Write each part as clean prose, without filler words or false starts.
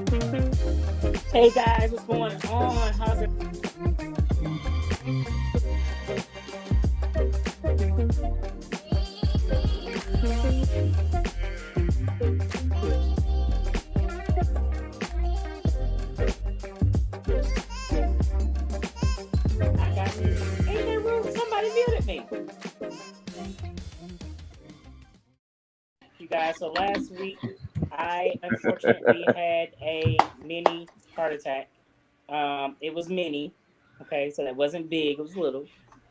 Hey guys, what's going on? How's it? I got you. Ain't that rude? Somebody muted me. You guys, so last week I unfortunately had a mini heart attack. It was mini, okay, so that wasn't big, it was little.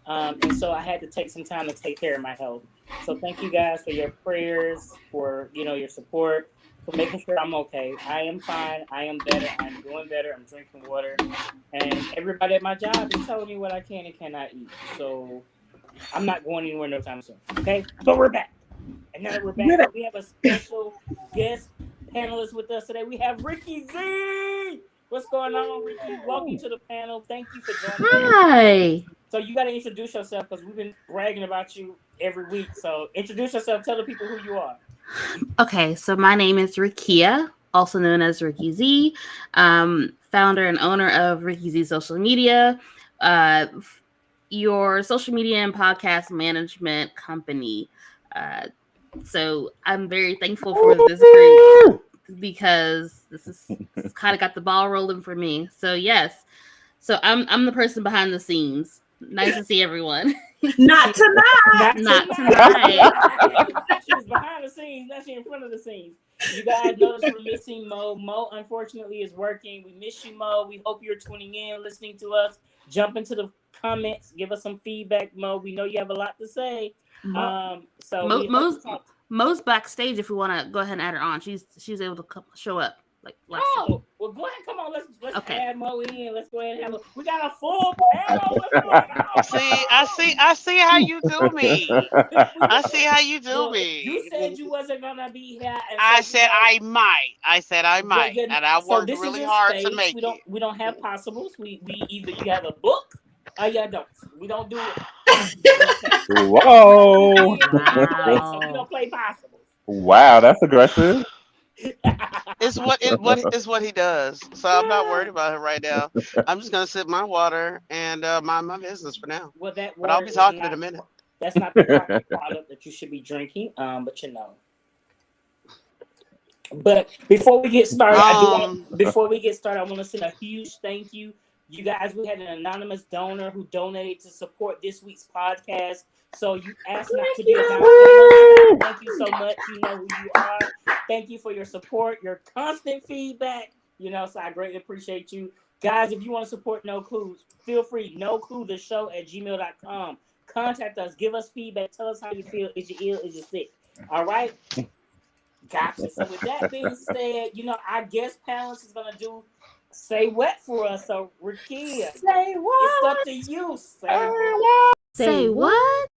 And so I had to take some time to take care of my health. So thank you guys for your prayers, for your support, for making sure I'm okay. I am fine. I am better. I'm doing better. I'm drinking water, and everybody at my job is telling me what I can and cannot eat. So I'm not going anywhere no time soon. Okay, but we're back. And now that we're back, we have a special guest panelist with us today. We have Ricky Z. What's going on, Ricky? Welcome to the panel. Thank you for joining us. Hi. So you got to introduce yourself because we've been bragging about you every week. So introduce yourself. Tell the people who you are. Okay, so my name is Rikia, also known as Ricky Z, founder and owner of Ricky Z Social Media, your social media and podcast management company. So I'm very thankful for this group because this kind of got the ball rolling for me. So yes, so I'm the person behind the scenes. Nice to see everyone. Not tonight. Not tonight. She was behind the scenes. Now she in front of the scenes. You guys notice we're missing Mo. Mo, unfortunately, is working. We miss you, Mo. We hope you're tuning in, listening to us. Jump into the comments. Give us some feedback, Mo. We know you have a lot to say. Mo's backstage. If we want to go ahead and add her on, she's able to show up. Well, go ahead. Come on, let's add Mo in. Let's go ahead and we got a full panel. I see how you do me. I see how you do me. You said you wasn't gonna be here. I said I might, and I worked really hard to make it. We don't have possibles. We either you have a book or you don't. We don't do it. Whoa! So we don't play possibles. Wow, that's aggressive. It's what he does. So I'm not worried about him right now. I'm just gonna sip my water and mind my business for now. Well, but I'll be talking in a minute. That's not the product that you should be drinking. But you know. But before we get started, I want to send a huge thank you. You guys, we had an anonymous donor who donated to support this week's podcast. So you asked not to be anonymous. Thank you so much. You know who you are. Thank you for your support, your constant feedback. So I greatly appreciate you. Guys, if you want to support No Clue, feel free. NoClueTheShow@gmail.com. Contact us. Give us feedback. Tell us how you feel. Is you ill? Is you sick? All right? Gotcha. So with that being said, our guest panelist is going to do Say What for us. So, Rikia, say what? It's up to you. Say what? Say what?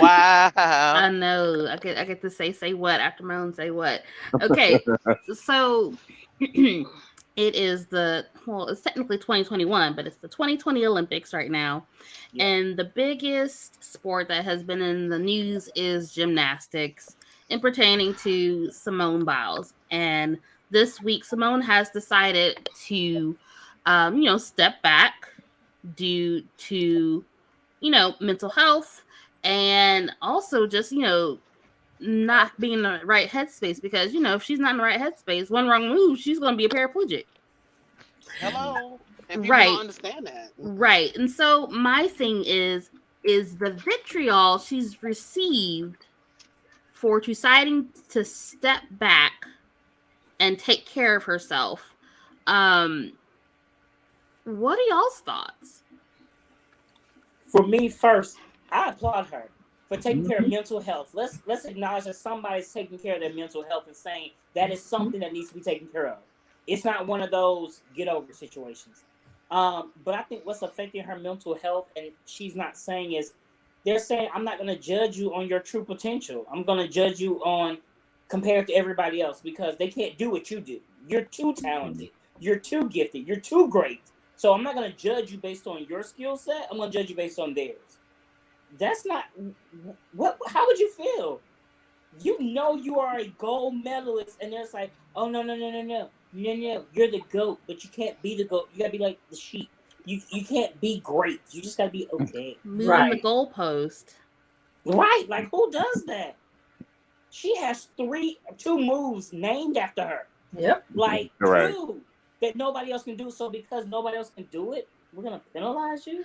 Wow. I know. I get to say what after my own say what. Okay. So it is it's technically 2021, but it's the 2020 Olympics right now. Yeah. And the biggest sport that has been in the news is gymnastics and pertaining to Simone Biles. And this week, Simone has decided to, step back due to, mental health and also just, not being in the right headspace because, if she's not in the right headspace, one wrong move, she's going to be a paraplegic. Hello. And people don't understand that. Right. And so my thing is the vitriol she's received for deciding to step back and take care of herself. What are y'all's thoughts? For me, first, I applaud her for taking care of mental health. Let's acknowledge that somebody's taking care of their mental health and saying that is something that needs to be taken care of. It's not one of those get over situations. But I think what's affecting her mental health, and she's not saying is, they're saying, I'm not going to judge you on your true potential. I'm going to judge you on compared to everybody else because they can't do what you do. You're too talented. You're too gifted. You're too great. So I'm not going to judge you based on your skill set. I'm going to judge you based on theirs. That's not what. How would you feel? You know you are a gold medalist, and it's like, oh no, you're the GOAT, but you can't be the GOAT. You gotta be like the sheep. You can't be great. You just gotta be okay. Moving the goalpost. Right? Like who does that? She has two moves named after her. Yep. Like Right. two that nobody else can do. So because nobody else can do it, we're gonna penalize you.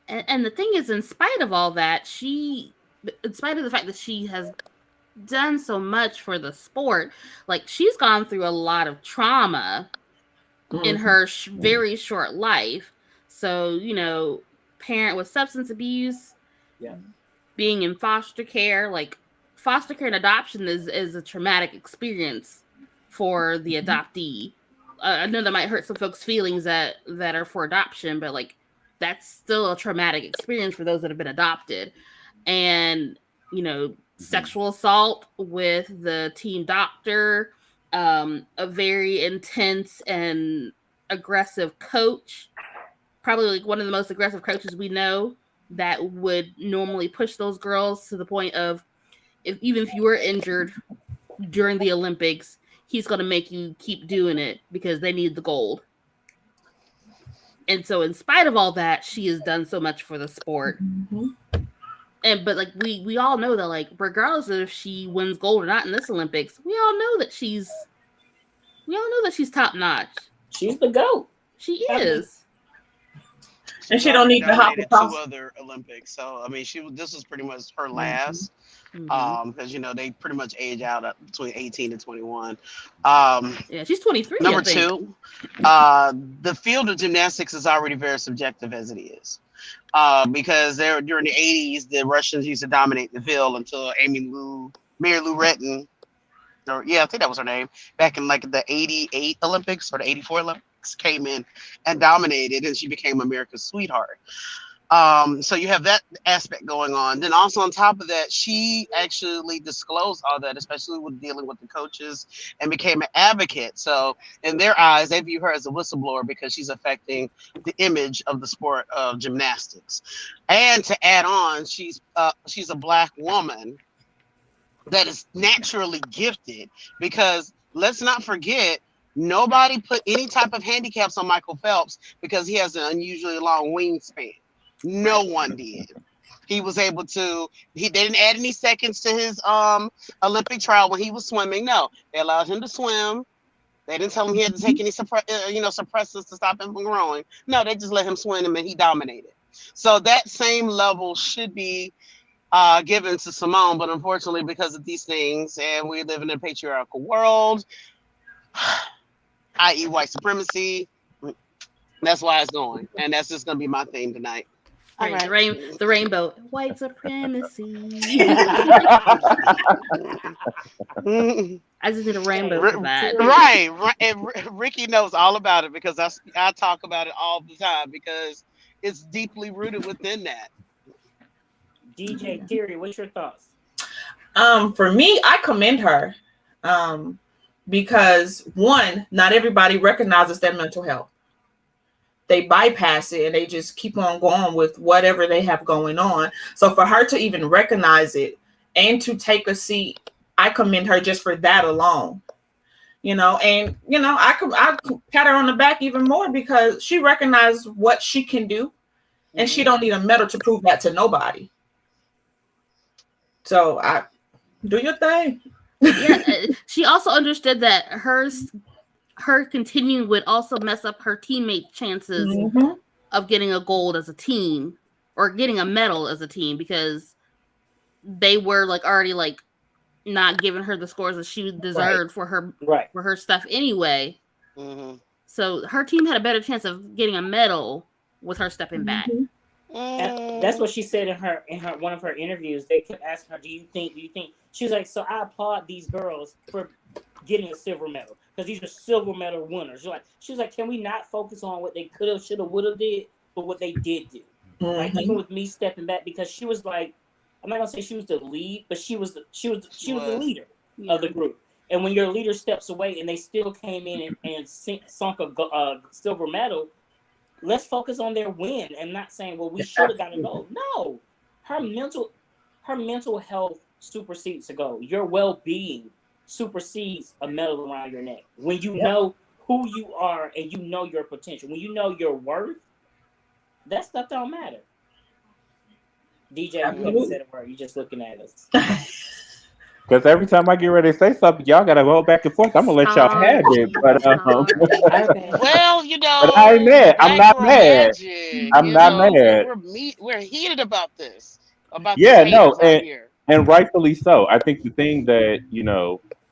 And the thing is, in spite of all that, in spite of the fact that she has done so much for the sport, like she's gone through a lot of trauma in her very short life. So, parent with substance abuse, being in foster care, like foster care and adoption is a traumatic experience for the adoptee. I know that might hurt some folks' feelings that are for adoption, but like that's still a traumatic experience for those that have been adopted. And, sexual assault with the team doctor, a very intense and aggressive coach, probably like one of the most aggressive coaches we know, that would normally push those girls to the point of even if you were injured during the Olympics, he's going to make you keep doing it because they need the gold. And so in spite of all that, she has done so much for the sport. But like we all know that, like, regardless of if she wins gold or not in this Olympics, we all know that she's top notch. She's the GOAT. She is. And she don't need to hop across 2 other Olympics. So I mean, this was pretty much her last. Because they pretty much age out at between 18 and 21. Yeah, she's 23. Number 2, the field of gymnastics is already very subjective as it is. Because during the 80s, the Russians used to dominate the field until Mary Lou Retton, I think that was her name, back in like the 88 Olympics or the 84 Olympics, came in and dominated, and she became America's sweetheart. So you have that aspect going on. Then also on top of that, she actually disclosed all that, especially with dealing with the coaches, and became an advocate. So in their eyes, they view her as a whistleblower because she's affecting the image of the sport of gymnastics. And to add on, she's a Black woman that is naturally gifted, because let's not forget, nobody put any type of handicaps on Michael Phelps because he has an unusually long wingspan. No one did. He was able to. They didn't add any seconds to his Olympic trial when he was swimming. No, they allowed him to swim. They didn't tell him he had to take any suppressants to stop him from growing. No, they just let him swim, and he dominated. So that same level should be given to Simone, but unfortunately, because of these things, and we live in a patriarchal world, i.e., white supremacy, that's why it's going, and that's just gonna be my theme tonight. Right. The rainbow, white supremacy. I just need a rainbow for that. Right. And Ricky knows all about it because I talk about it all the time because it's deeply rooted within that. DJ Terry, what's your thoughts? For me, I commend her because, one, not everybody recognizes their mental health. They bypass it and they just keep on going with whatever they have going on. So for her to even recognize it and to take a seat, I commend her just for that alone. I pat her on the back even more because she recognized what she can do, and she don't need a medal to prove that to nobody. So do your thing. Yeah, she also understood that her continuing would also mess up her teammate chances of getting a gold as a team or getting a medal as a team, because they were like already like not giving her the scores that she deserved for her stuff anyway. So her team had a better chance of getting a medal with her stepping back. And that's what she said in her one of her interviews. They kept asking her, do you think she was like, so I applaud these girls for getting a silver medal because these are silver medal winners. She was like, can we not focus on what they could have, should have, would have did, but what they did do? Like even with me stepping back, because she was like, I'm not gonna say she was the lead, but she was the leader of the group. And when your leader steps away and they still came in and sunk a silver medal, let's focus on their win and not saying, well, we should have gotten a gold. No, her mental health supersedes a goal. Your well-being supersedes a medal around your neck. When you know who you are and you know your potential, when you know your worth, that stuff don't matter. DJ, you haven't said a word. You're just looking at us. Because every time I get ready to say something, y'all gotta go back and forth. I'm gonna let y'all have Sorry. it, but Okay. Well, but I ain't mad. I'm Black not Girl mad. Magic. I'm not mad. We're heated about this, about these Yeah, no, haters out here. and rightfully so. I think the thing that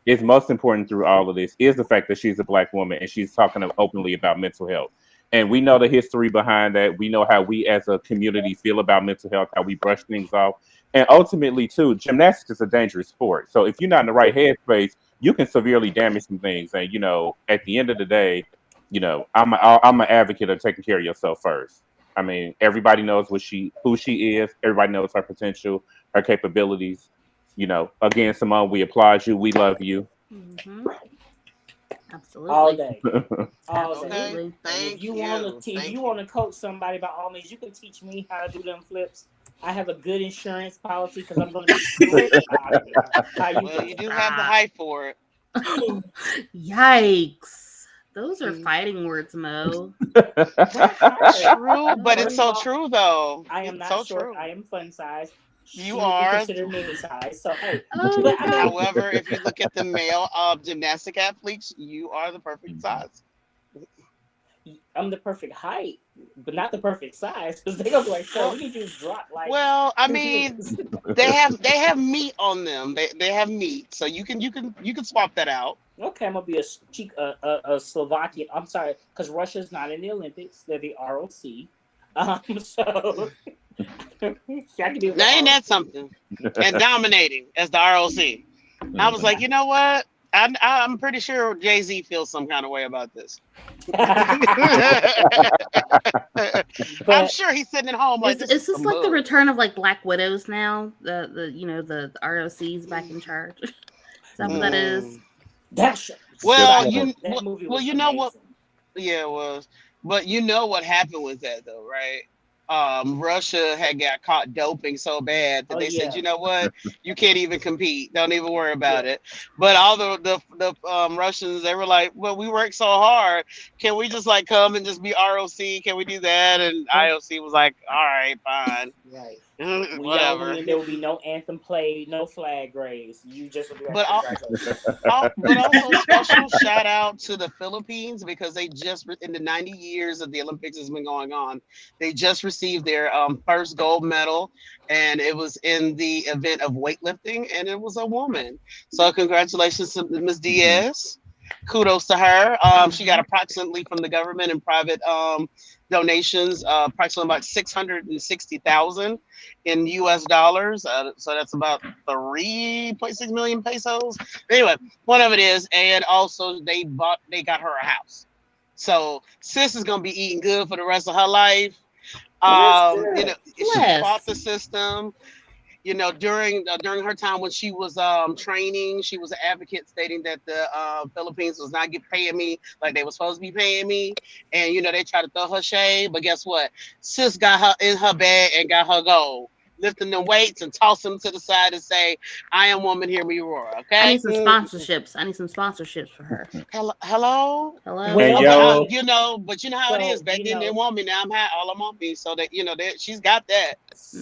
is most important through all of this is the fact that she's a black woman and she's talking openly about mental health. And we know the history behind that. We know how we as a community feel about mental health, how we brush things off. And ultimately, too, gymnastics is a dangerous sport. So if you're not in the right headspace, you can severely damage some things. And at the end of the day, I'm an advocate of taking care of yourself first. I mean, everybody knows who she is. Everybody knows her potential, her capabilities. Again, Simone, we applaud you. We love you. Mm-hmm. All Absolutely. day. All day. Okay, Absolutely. And thank if you you. want to, if Thank you you. want to coach somebody, by all means, you can teach me how to do them flips. I have a good insurance policy because I'm going to be criticizing how you Well, do you it. do have the Stop. height for it. Yikes. Those are Mm. fighting words, Mo. That hurt. True, but it's First of so all, true though. I am It's not so short. true. I am fun size. You She would be are. considered mini size. So hey, Oh but I mean, However, if you look at the male gymnastic athletes, you are the perfect size. I'm the perfect height, but not the perfect size. Because they gonna be like, "Sir, Well, we need you to drop like well, I 2 kilos." mean, they have meat on them. They have meat, so you can swap that out. Okay, I'm gonna be a Slovakian. I'm sorry, because Russia's not in the Olympics. They're the ROC. So I can deal with the Now ain't that ROC. something? And dominating as the ROC. I was like, you know what? I'm pretty sure Jay Z feels some kind of way about this. I'm But sure he's sitting at home like this is is this some like the bull. return of like Black Widows now? The ROC's back in charge. Is that what that is? Mm. that sh- Just Well, side saying. note, that movie well, was you know what? amazing. Yeah, it was. But you know what happened with that though, right? Russia had got caught doping so bad that Oh they said, yeah, you know what, you can't even compete. Don't even worry yeah. about it. But all the Russians, they were like, well, we worked so hard. Can we just like come and just be ROC? Can we do that? And IOC was like, all right, fine, Right. When y'all whatever. win, there will be no anthem played, no flag raised. You just will be like, But congratulations. But also special shout out to the Philippines because they just in the 90 years that the Olympics has been going on, they just received their first gold medal, and it was in the event of weightlifting, and it was a woman. So congratulations to Ms. Diaz. Kudos to her. She got Mhm. approximately from the government and private donations, approximately about 660,000 in U.S. dollars. So that's about 3.6 million pesos. Anyway, one of it is, and also they got her a house. So sis is gonna be eating good for the rest of her life. Well, that's good. She fought Bless. the system. During her time when she was training, she was an advocate stating that the Philippines was not paying me like they were supposed to be paying me, and they tried to throw her shade. But guess what? Sis got her in her bag and got her goal, lifting the weights and toss them to the side and say, "I am woman, hear me roar." I Okay. need some sponsorships. I need some sponsorships for her. Hello. Hello. And Well, But hey, yo, but you know how it is. so Back then they want me. Now I'm high. All I'm on me. So that that she's got that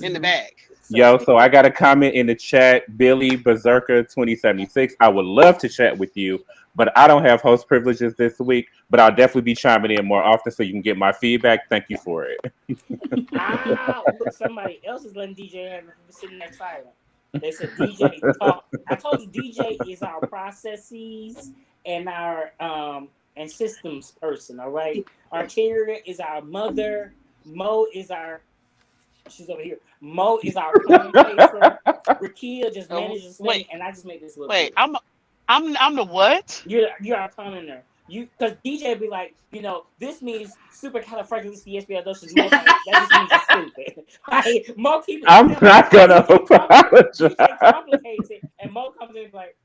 in the Hmm. bag. so yo, so speaking, I got a comment in the chat, Billy Berserker 2076. I would love to chat with you, but I don't have host privileges this week. But I'll definitely be chiming in more often so you can get my feedback. Thank you for it. look, somebody else is letting DJ have sitting there silent. They said DJ talk. I told you DJ is our processes and our and systems person. All right, Arteria is our mother. Mo is our she's over here. Mo is our phone chaser. Rakia just manages thing, Wait, and I just make this look wait. good. I'm the what? You're our commenter. You because DJ be like, this means supercalifragilisticexpialidocious. Mo's like, that just means you're stupid. Like Mo keep it I'm simple. not gonna apologize. DJ complicates it, and Mo comes in and be like,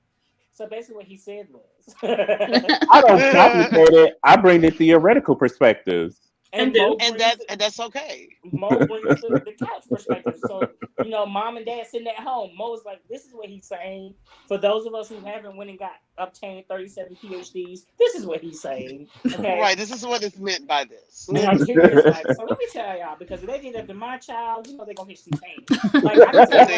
so basically what he said was, I don't complicate it. I bring the theoretical perspectives. And do. that's okay. Mo brings the couch perspective. So, mom and dad sitting at home. Mo's like, this is what he's saying. For those of us who haven't went and got obtained 37 PhDs, this is what he's saying. Okay. Right. This is what is meant by this. And Arteria's like, so let me tell y'all, because if they did that to my child, they're gonna hit some pain. Like I can tell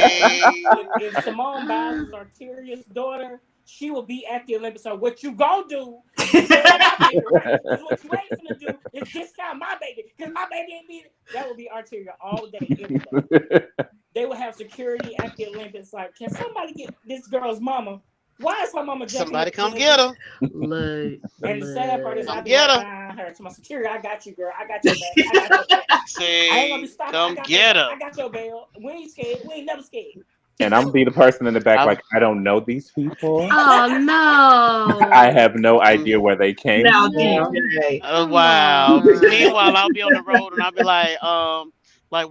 you, if Simone Biles is Arteria's daughter, she will be at the Olympics. So what you gonna do? Is what you ain't gonna do is discount my baby because my baby ain't beat it. That would be Arteria all day, every day. They would have security at the Olympics. Like, can somebody get this girl's mama? Why is her mama jumping? Somebody come get her. And the sad part is, I be right behind her to my security. I got you, girl. I got your back. I got your back. See, I ain't gonna be stopping. come get her. I got your bail. We ain't scared. We ain't never scared. And I'm gonna be the person in the back, like, I don't know these people. Oh no! I have no idea where they came Now, from. DJ. Oh wow. Meanwhile, I'll be on the road and I'll be like,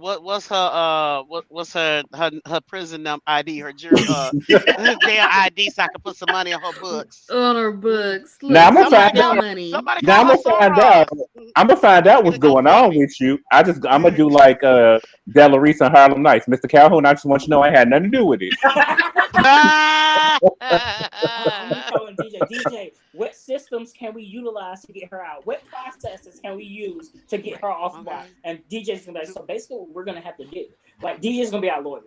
what's her prison ID, her damn ID, so I can put some money on her books. On her books. Look, Now I'm gonna find got out. money. Now I'm gonna find out what's going on with you. I'm gonna do like Della Reese and Harlem Nights, Mr. Calhoun. I just want you to know I had nothing to do with it. I'm telling DJ, what systems can we utilize to get her out? What processes can we use to get her off the block? And DJ's gonna be like, so basically what we're gonna have to do. Like DJ's gonna be our lawyer.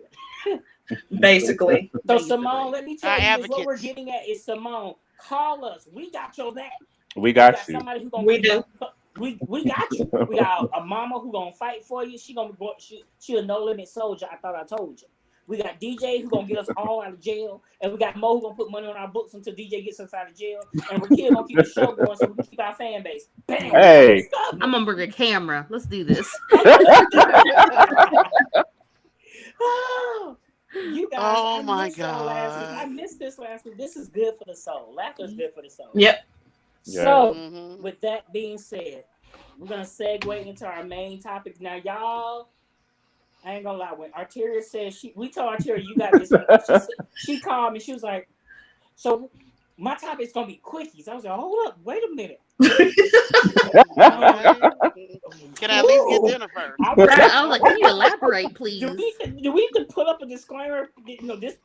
Basically. So Simone, let me tell you this, what we're getting at is Simone, call us. We got your back. We got you. Somebody who gonna We do. We got you. We got a mama who gonna fight for you. She a no limit soldier. I thought I told you. We got DJ who gonna get us all out of jail, and we got Mo who gonna put money on our books until DJ gets us out of jail, and we're gonna keep the show going so we can keep our fan base. Bam! Hey, I'm gonna bring a camera. Let's do this. You guys, oh my God! I missed this last week. This is good for the soul. Laughter is good for the soul. Yep. So, with that being said, we're gonna segue into our main topic now, y'all. I ain't gonna lie. When Arteria said we told Arteria you got this. She called me. She was like, "So my topic's gonna be quickies." I was like, "Hold up, wait a minute." Can I at least get dinner first? I was like, "Can you elaborate, please?" Do we need to put up a disclaimer? This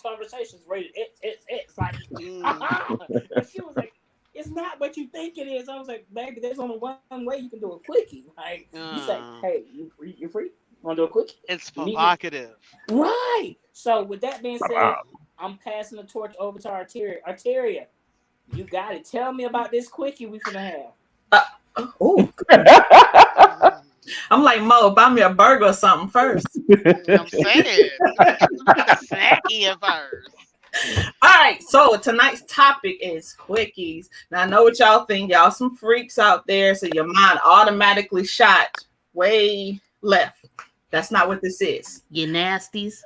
conversation is rated X. Like, and she was like, "It's not what you think it is." I was like, "Baby, there's only one way you can do a quickie. Like, you say, hey, you free? Want to do a quickie?" It's provocative. Right. So with that being said, I'm passing the torch over to Arteria. Arteria, you got it. Tell me about this quickie we finna have. I'm like, Mo, buy me a burger or something first. I'm saying. Snacky at first. All right, so tonight's topic is quickies. Now I know what y'all think. Y'all some freaks out there, so your mind automatically shot way left. That's not what this is. You nasties.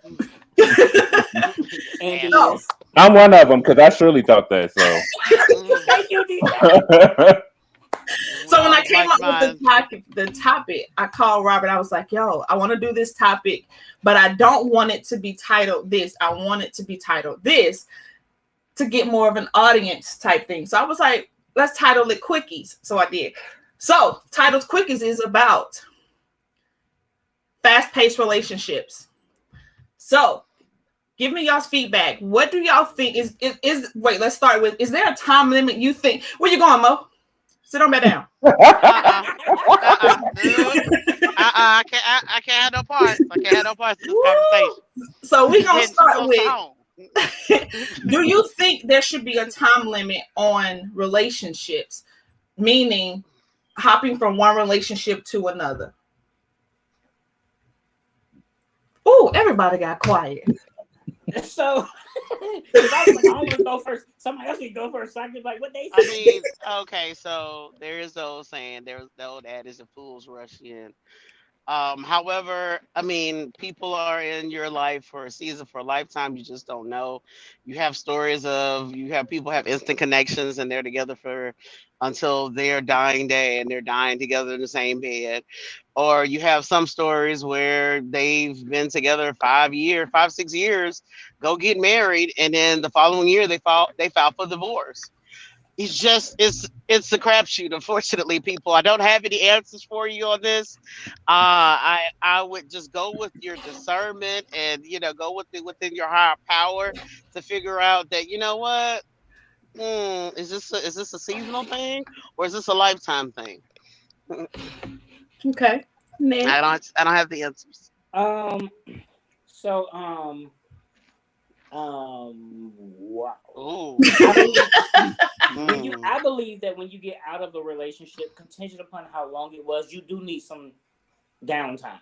And No. I'm one of them because I surely thought that. So. Thank you, DJ. So when I came up with the topic, I called Robert. I was like, "Yo, I want to do this topic, but I don't want it to be titled this. I want it to be titled this to get more of an audience type thing." So I was like, "Let's title it Quickies." So I did. So titled Quickies is about fast-paced relationships. So give me y'all's feedback. What do y'all think is wait, let's start with, is there a time limit you think? Where you going, Mo? Sit on that down. I can't have no parts. I can't have no parts in this conversation. So we're going to start with, do you think there should be a time limit on relationships? Meaning hopping from one relationship to another. Oh, everybody got quiet. So, because I was like, I want to go first. Somebody else can go first. So I can like, what they say. I mean, okay, so there is the old saying, there's the old adage, the fools rush in. However, I mean, people are in your life for a season, for a lifetime. You just don't know. You have stories of, people have instant connections and they're together for until their dying day and they're dying together in the same bed. Or you have some stories where they've been together 6 years, go get married, and then the following year they file for divorce. it's a crapshoot. Unfortunately, people, I don't have any answers for you on this. I would just go with your discernment and go with it within your higher power to figure out that what is this a seasonal thing or is this a lifetime thing? Okay. Nick. I don't have the answers. Um. So wow. Ooh. I believe Mm. I believe that when you get out of a relationship, contingent upon how long it was, you do need some downtime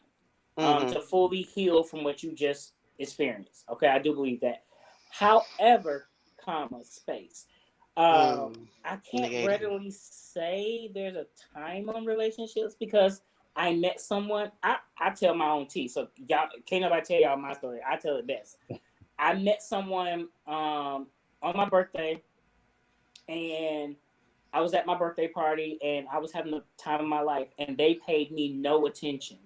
Mhm. to fully heal from what you just experienced. Okay, I do believe that. However, comma space. Mm. I can't Negating. readily say there's a time on relationships because I met someone. I tell my own tea, so y'all can't nobody tell y'all my story. I tell it best. I met someone on my birthday, and I was at my birthday party, and I was having the time of my life, and they paid me no attention,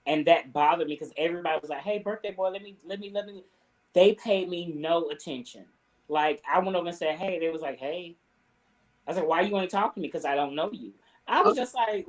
and that bothered me because everybody was like, "Hey, birthday boy, let me." They paid me no attention. Like I went over and said, "Hey," they was like, "Hey." I was like, "Why you ain't talking to me? Because I don't know you." I was just like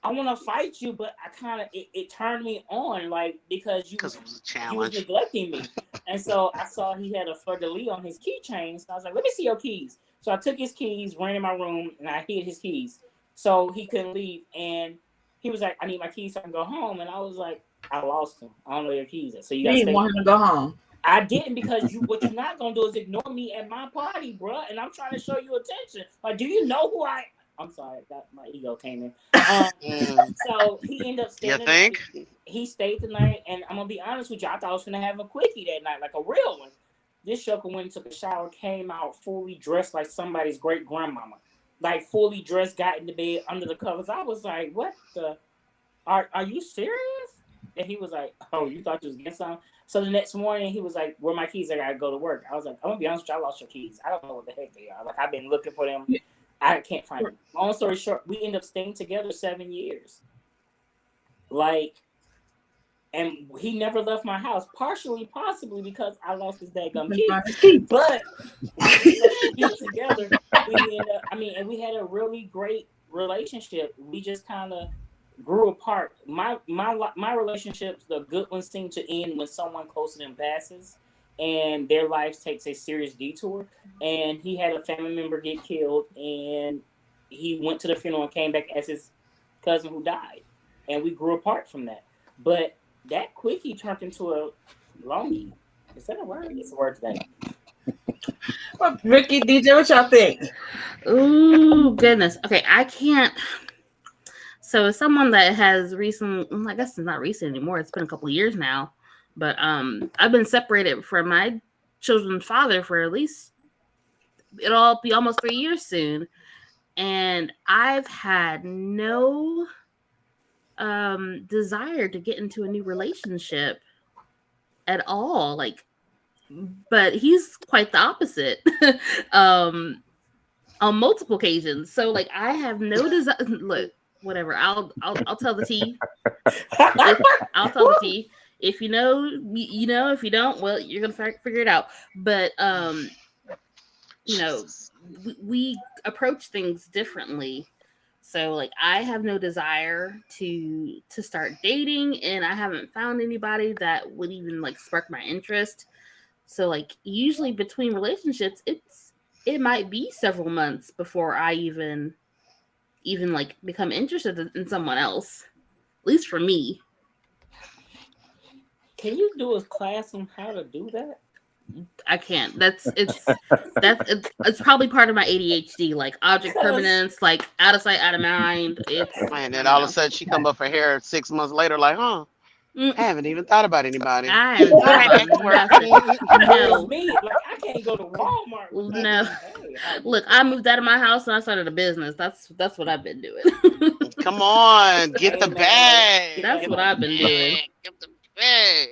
I want to fight you, but I kind of it turned me on, like because Because it was a you was challenge. neglecting me, and so I saw he had a fleur de lis on his keychain. So I was like, "Let me see your keys." So I took his keys, ran in my room, and I hid his keys, so he couldn't leave. And he was like, "I need my keys so I can go home," and I was like, "I lost them. I don't know where your keys at. So you You gotta didn't stay." want him to go home. I didn't because what you're not gonna do is ignore me at my party, bro. And I'm trying to show you attention. Like, do you know who I? I'm sorry, that my ego came in. Mm. So he ended up You staying the think? night. He stayed the night, and I'm gonna be honest with you. I thought I was gonna have a quickie that night, like a real one. This sucker went and took a shower, came out fully dressed like somebody's great grandmama, like fully dressed, got in the bed under the covers. I was like, "What the? Are you serious?" And he was like, "Oh, you thought you was getting something?" So the next morning, he was like, "Where are my keys? I gotta go to work." I was like, "I'm gonna be honest with you, I lost your keys. I don't know what the heck they are. Like I've been looking for them. I can't find them." Long story short, we ended up staying together 7 years. Like, and he never left my house. Partially, possibly because I lost his daggum keys. But we ended up being together. We ended up, I mean, and we had a really great relationship. We just kind of grew apart. My relationships, the good ones, seem to end when someone close to them passes, and their lives takes a serious detour. And he had a family member get killed, and he went to the funeral and came back as his cousin who died, and we grew apart from that. But that quickie turned into a longie. Is that a word? It's a word today. Well, Ricky, DJ, what y'all think? Ooh, goodness. Okay, I can't. So, as someone that has recent, I guess it's not recent anymore. It's been a couple of years now, but I've been separated from my children's father for at least it'll be almost 3 years soon, and I've had no desire to get into a new relationship at all. Like, but he's quite the opposite. um on multiple occasions. So like I have no desire. Look, whatever. I'll tell the tea. I'll tell the tea. If you know, you know. If you don't, well, you're gonna figure it out. But you know, Jesus. we approach things differently. So like I have no desire to start dating, and I haven't found anybody that would even like spark my interest. So like usually between relationships, it might be several months before I even like become interested in someone else. At least for me. Can you do a class on how to do that? I can't. It's probably part of my ADHD, like object permanence, like out of sight, out of mind. It's And I then don't all of a know. sudden she come up for hair 6 months later, like, huh? I Mm, haven't even thought about anybody. I haven't thought Right about back to work. nothing. It's No, me. Like I can't go to Walmart without no. being, "Hey, how you Look, I doing?" moved out of my house and I started a business. That's what I've been doing. Come on, get the Hey man, like bag. That's hey, Get what the I've been doing. bag. Get the bag.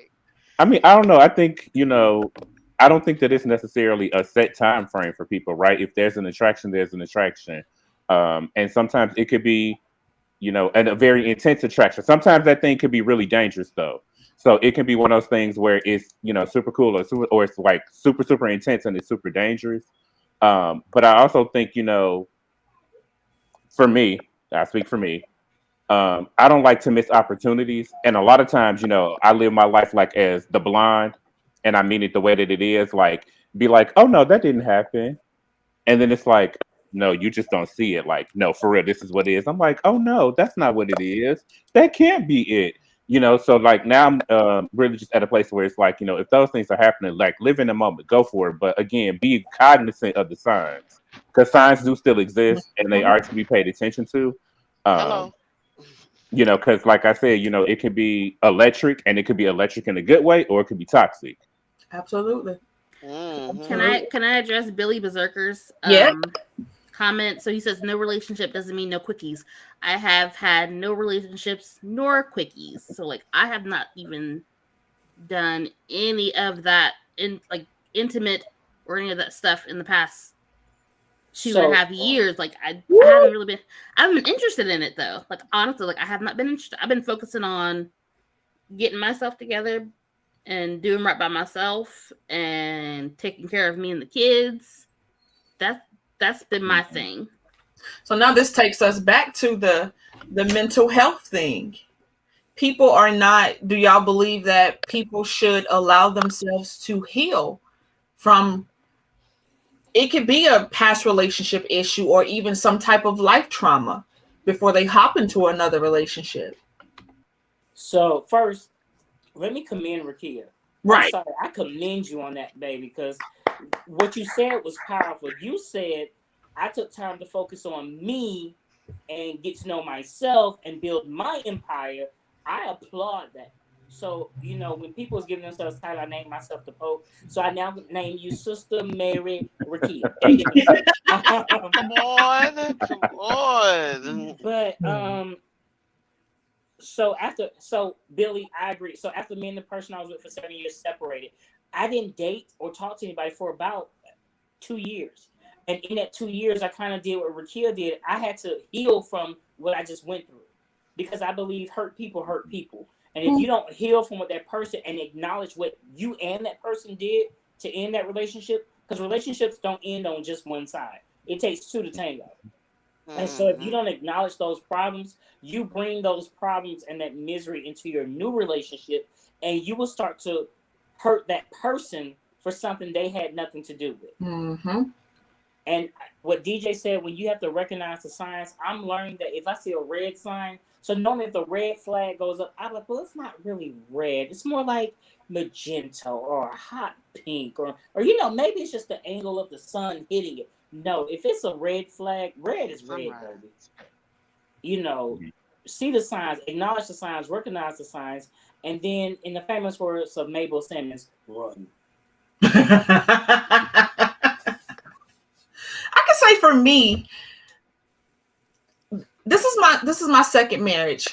I mean, I don't know. I think, I don't think that it's necessarily a set time frame for people, right? If there's an attraction, there's an attraction. And sometimes it could be, and a very intense attraction. Sometimes that thing could be really dangerous though. So it can be one of those things where it's, super cool or it's like super, super intense and it's super dangerous. But I also think, for me, I speak for me. I don't like to miss opportunities, and a lot of times, I live my life like as the blind, and I mean it the way that it is. Like, be like, oh no, that didn't happen, and then it's like, no, you just don't see it. Like, no, for real, this is what it is. I'm like, oh no, that's not what it is. That can't be it. So like now I'm really just at a place where it's like, if those things are happening, like live in the moment, go for it. But again, be cognizant of the signs, because signs do still exist and they are to be paid attention to. Um, Hello. because like I said, it could be electric, and it could be electric in a good way, or it could be toxic. Absolutely. Mhm. Can I address Billy Berserker's Yeah. comment? So he says no relationship doesn't mean no quickies. I have had no relationships nor quickies. So like I have not even done any of that in like intimate or any of that stuff in the past 2.5 years. Like I haven't been interested in it though. Like honestly, like I have not been interested. I've been focusing on getting myself together and doing right by myself and taking care of me and the kids. That's been my thing. So now this takes us back to the mental health thing. People are not, do y'all believe that people should allow themselves to heal from, it could be a past relationship issue or even some type of life trauma before they hop into another relationship? So first, let me commend Rakia. I'm Right. sorry, I commend you on that, baby, because what you said was powerful. You said I took time to focus on me and get to know myself and build my empire. I applaud that. So, when people was giving themselves title, I named myself the Pope. So I now name you Sister Mary Rakia. There you go. Come on. Come on. But so Billy, I agree. So after me and the person I was with for 7 years separated, I didn't date or talk to anybody for about 2 years. And in that 2 years, I kind of did what Rakia did. I had to heal from what I just went through, because I believe hurt people hurt people. And if you don't heal from what that person and acknowledge what you and that person did to end that relationship, because relationships don't end on just one side. It takes two to tango. And so if you don't acknowledge those problems, you bring those problems and that misery into your new relationship, and you will start to hurt that person for something they had nothing to do with. Mm-hmm. And what DJ said, when you have to recognize the signs, I'm learning that if I see a red sign, so normally if the red flag goes up, I'm like, well, it's not really red. It's more like magenta or a hot pink, or maybe it's just the angle of the sun hitting it. No, if it's a red flag, red is red, baby. See the signs, acknowledge the signs, recognize the signs, and then, in the famous words of Mabel Simmons, run. I can say for me, this is my second marriage.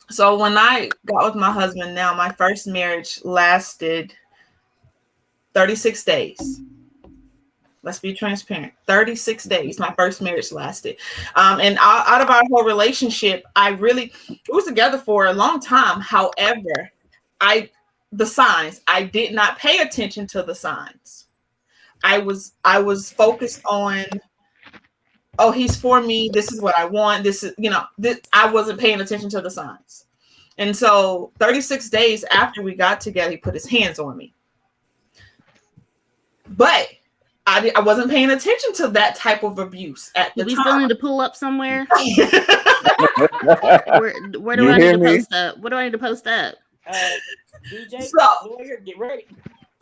So when I got with my husband now, my first marriage lasted 36 days. Let's be transparent. 36 days, my first marriage lasted. And out of our whole relationship, it was together for a long time. However, the signs, I did not pay attention to the signs. I was focused on, oh, he's for me. This is what I want. This is, I wasn't paying attention to the signs. And so 36 days after we got together, he put his hands on me. But I wasn't paying attention to that type of abuse at the time. We still need to pull up somewhere. Where do You I hear need to me? post up? What do I need to post up? DJ, lawyer, get ready.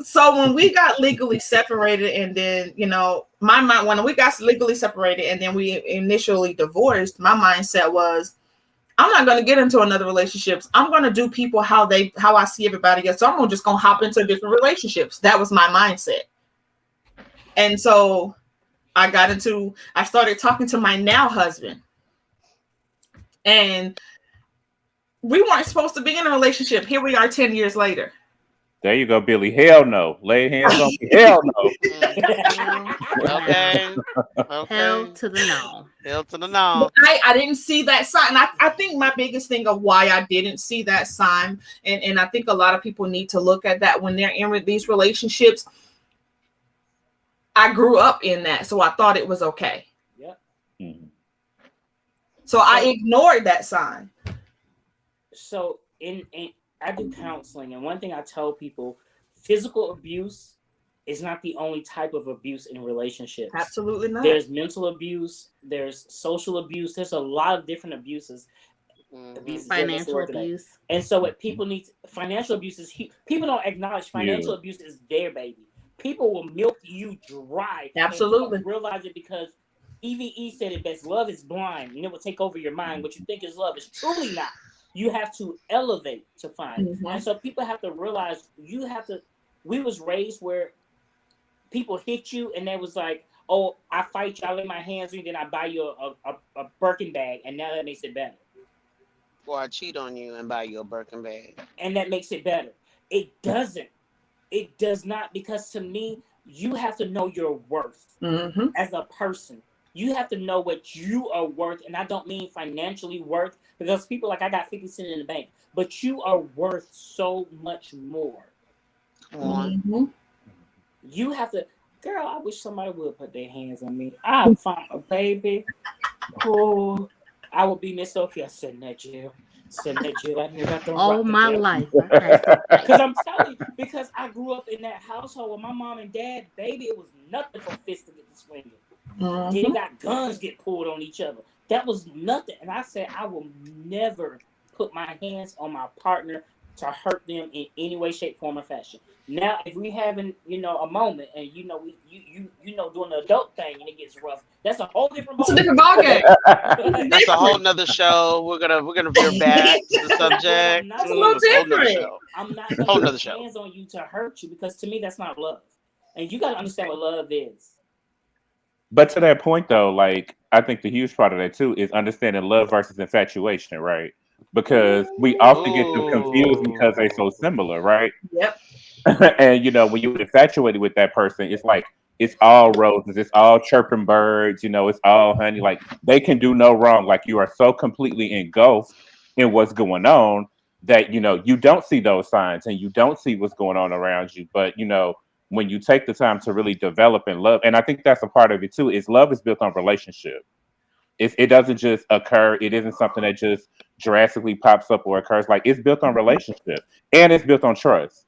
So when we got legally separated, and then, when we got legally separated and then we initially divorced, my mindset was, I'm not going to get into another relationship. I'm going to do people how I see everybody else. So I'm just going to hop into different relationships. That was my mindset. And so I started talking to my now husband, and we weren't supposed to be in a relationship. Here we are 10 years later. There you go, Billy. Hell no. Lay hands on me. Hell no. Okay. Hell to the no. Hell to the no. I didn't see that sign. I think my biggest thing of why I didn't see that sign, and I think a lot of people need to look at that when they're in these relationships. I grew up in that, so I thought it was okay. Yep. Mhm. So I ignored that sign. So in I do counseling, and one thing I tell people, physical abuse is not the only type of abuse in relationships. Absolutely not. There's mental abuse, there's social abuse, there's a lot of different abuses. Financial abuse. And so what people need, financial abuse is people don't acknowledge financial abuse is their baby. People will milk you dry. Absolutely. And realize it because EVE said it best, love is blind and it will take over your mind. What you think is love is truly not. You have to elevate to find it. And so people have to realize we was raised where people hit you and they was like, oh, I fight you, I lay my hands on you, then I buy you a Birkin bag, and now that makes it better. Or I cheat on you and buy you a Birkin bag. And that makes it better. It doesn't. It does not, because to me, you have to know your worth as a person. You have to know what you are worth, and I don't mean financially worth, because people like, I got 50 cents in the bank, but you are worth so much more. Come on. You have to, girl, I wish somebody would put their hands on me. I found a baby. Oh, I would be Miss Sophia sitting that jail. All my life. Because I'm telling you, because I grew up in that household with my mom and dad, baby, it was nothing for fists to get to swinging. Then they got guns get pulled on each other. That was nothing. And I said, I will never put my hands on my partner to hurt them in any way, shape, form, or fashion. Now, if we having, a moment and you doing the adult thing and it gets rough, that's a whole different ball. It's a different ballgame. That's a whole nother show. We're gonna veer back to the subject. It's a little different. I'm not gonna put hands on you to hurt you, because to me that's not love. And you gotta understand what love is. But to that point though, like I think the huge part of that too is understanding love versus infatuation, right? Because we often get them confused because they're so similar, right? Yep. And when you're infatuated with that person, it's like it's all roses, it's all chirping birds, it's all honey. Like they can do no wrong. Like you are so completely engulfed in what's going on that you don't see those signs and you don't see what's going on around you. But when you take the time to really develop and love, and I think that's a part of it too, is love is built on relationship. It doesn't just occur. It isn't something that just drastically pops up or occurs. Like it's built on relationship and it's built on trust.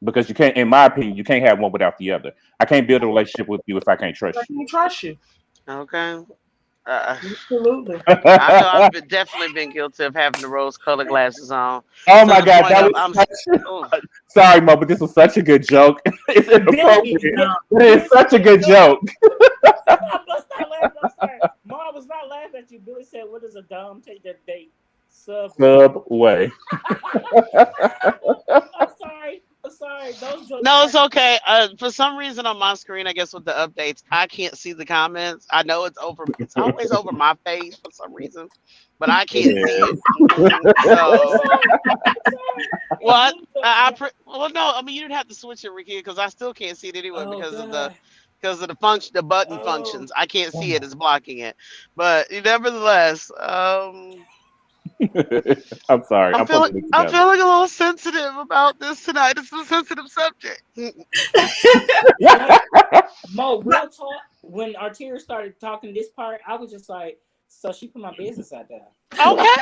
Because you can't, in my opinion, you can't have one without the other. I can't build a relationship with you if I can't trust you. I can't trust you. Okay. Absolutely. I know I've definitely been guilty of having the rose-colored glasses on. Oh my God, that was sorry, Mo, but this was such a good joke. It's inappropriate. It's such a good joke. I'm sorry. Mom, I was not laughing at you. Billy said, "What does a dom take that date?" Subway. I'm sorry. Those jokes. No, it's okay. For some reason on my screen, I guess with the updates, I can't see the comments. I know it's always over my face for some reason, but I can't see it. No. I mean, you didn't have to switch it, Ricky, because I still can't see it anyway because of the button functions. I can't see it; it's blocking it. But nevertheless, I'm sorry. I'm feeling a little sensitive about this tonight. It's a sensitive subject. Mo, real talk. When Arteria started talking this part, I was just like, so she put my business out there. Okay.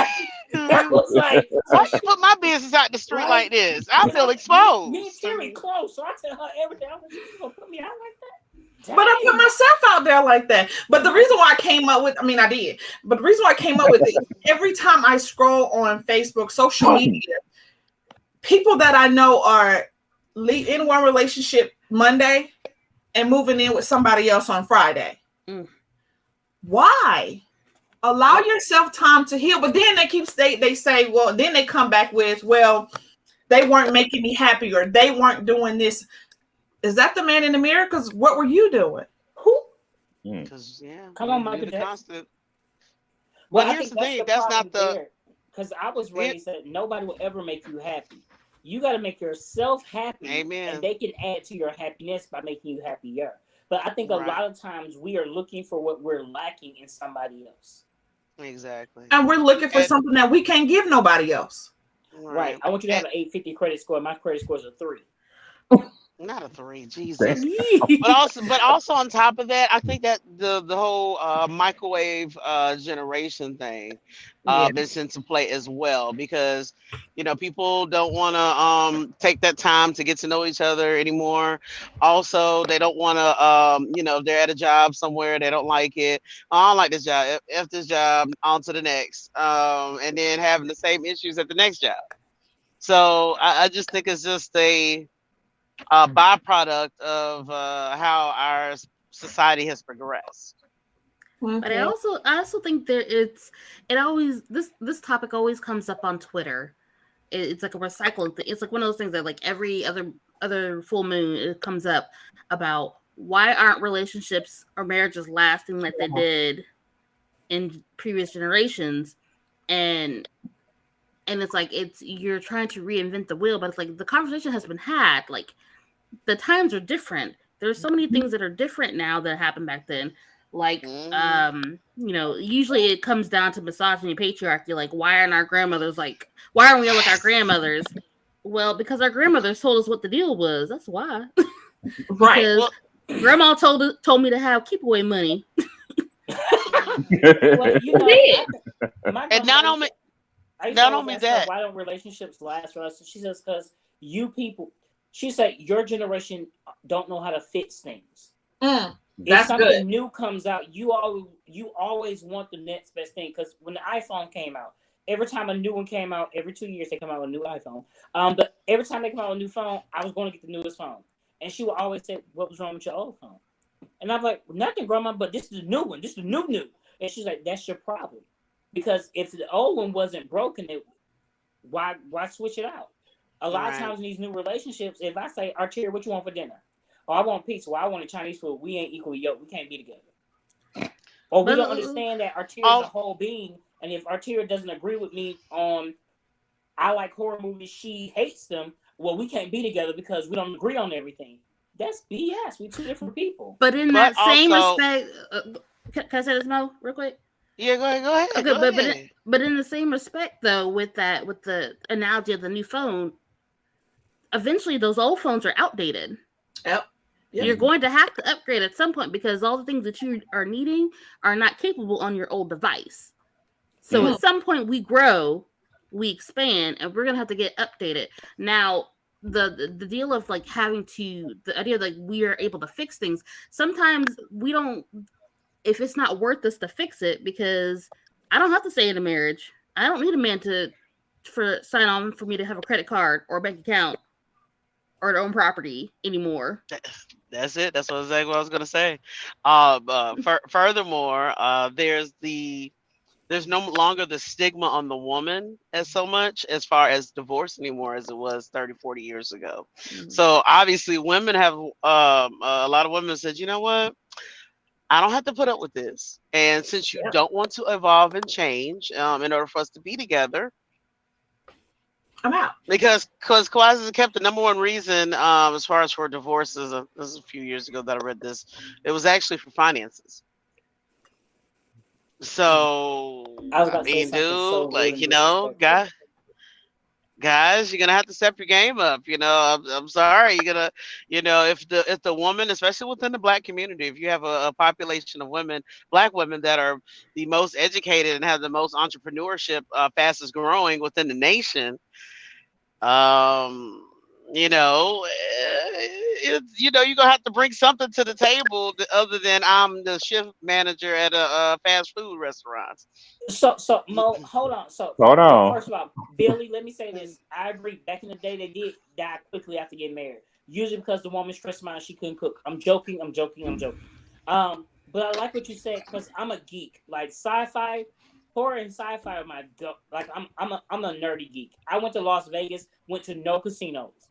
I was like, why she put my business out the street like this? I feel exposed. Me and Terry close, so I tell her everything. I was like, you gonna put me out like that? But I put myself out there like that. But the reason why I came up with, I did. But the reason why I came up with it, every time I scroll on Facebook, social media, people that I know are in one relationship Monday and moving in with somebody else on Friday. Why? Allow yourself time to heal. But then they say, well, then they come back with, well, they weren't making me happy or they weren't doing this. Is that the man in the mirror? Because what were you doing? Because come on, Michael Jackson. Well, here's the thing. That's not the. Because I was raised that nobody will ever make you happy. You got to make yourself happy. Amen. And they can add to your happiness by making you happier. But I think a lot of times we are looking for what we're lacking in somebody else. Exactly. And we're looking for something that we can't give nobody else. Right. I want you to have an 850 credit score. My credit score is a 3. Not a 3, Jesus. Thanks. But also on top of that, I think that the whole microwave generation thing Yeah. is into play as well, because people don't want to take that time to get to know each other anymore. Also, they don't want to if they're at a job somewhere they don't like it. "Oh, I don't like this job. F this job, on to the next," and then having the same issues at the next job. So I just think it's just a byproduct of how our society has progressed. But Okay. I also think it always this topic always comes up on Twitter. It's like a recycling thing. It's like one of those things that like every other full moon it comes up about why aren't relationships or marriages lasting like they did in previous generations, and it's like you're trying to reinvent the wheel, but it's like the conversation has been had. Like the times are different. There's so many things that are different now that happened back then. Like, usually it comes down to misogyny, patriarchy. Like, why aren't we all like our grandmothers? Well, because our grandmothers told us what the deal was. That's why. Right. Because Well, grandma told me to have keep away money. Well, my and grandmother I used to not always only ask her, that, why don't relationships last for us? She says, because you people, she said, your generation don't know how to fix things. If That's something good. new comes out, you always want the next best thing. Because when the iPhone came out, every time a new one came out, every 2 years they come out with a new iPhone. But every time they come out with a new phone, I was going to get the newest phone. And she would always say, "What was wrong with your old phone?" And I'm like, "Nothing, Grandma, but this is the new one. This is the new." And she's like, "That's your problem. Because if the old one wasn't broken, why switch it out?" A lot of right? times in these new relationships, if I say, "Arteria, what you want for dinner?" "Oh, I want pizza." "Well, I want a Chinese food." We ain't equally yoked. We can't be together. Or we But don't understand that Arteria is a whole being. And if Arteria doesn't agree with me on, I like horror movies, she hates them, well, we can't be together because we don't agree on everything. That's BS. We two different people. But in But that same also, respect, can I say this, Mo, real quick? yeah, go ahead, Okay, go ahead. but in the same respect, though, with the analogy of the new phone, eventually those old phones are outdated. Yep. You're going to have to upgrade at some point because all the things that you are needing are not capable on your old device. So at some point we grow, we expand, and we're gonna have to get updated. Now, the deal of like having to the idea that we are able to fix things. Sometimes we don't. If it's not worth us to fix it, because I don't have to stay in a marriage. I don't need a man for sign on for me to have a credit card or a bank account or their own property anymore. That's it. That's exactly what I was gonna say. Furthermore, there's no longer the stigma on the woman as so much as far as divorce anymore as it was 30, 40 years ago. So obviously women have a lot of women said, you know what? I don't have to put up with this. And since you don't want to evolve and change in order for us to be together, I'm out. because Kawhi kept the number one reason as far as for divorces. This is a few years ago that I read this. It was actually for finances. So I was I about to say mean, something so dude, rude like and disrespectful. guys, you're gonna have to step your game up. I'm sorry. You're gonna, if the woman, especially within the black community, if you have a population of women, black women that are the most educated and have the most entrepreneurship, fastest growing within the nation, um, you're gonna have to bring something to the table other than I'm the shift manager at a fast food restaurant. So Mo, hold on. So Hold on. first of all, Billy, let me say this. I agree. Back in the day, they did die quickly after getting married. Usually because the woman stressed them out and she couldn't cook. I'm joking. But I like what you said because I'm a geek. Like sci-fi, horror and sci-fi are my like I'm a nerdy geek. I went to Las Vegas, went to no casinos.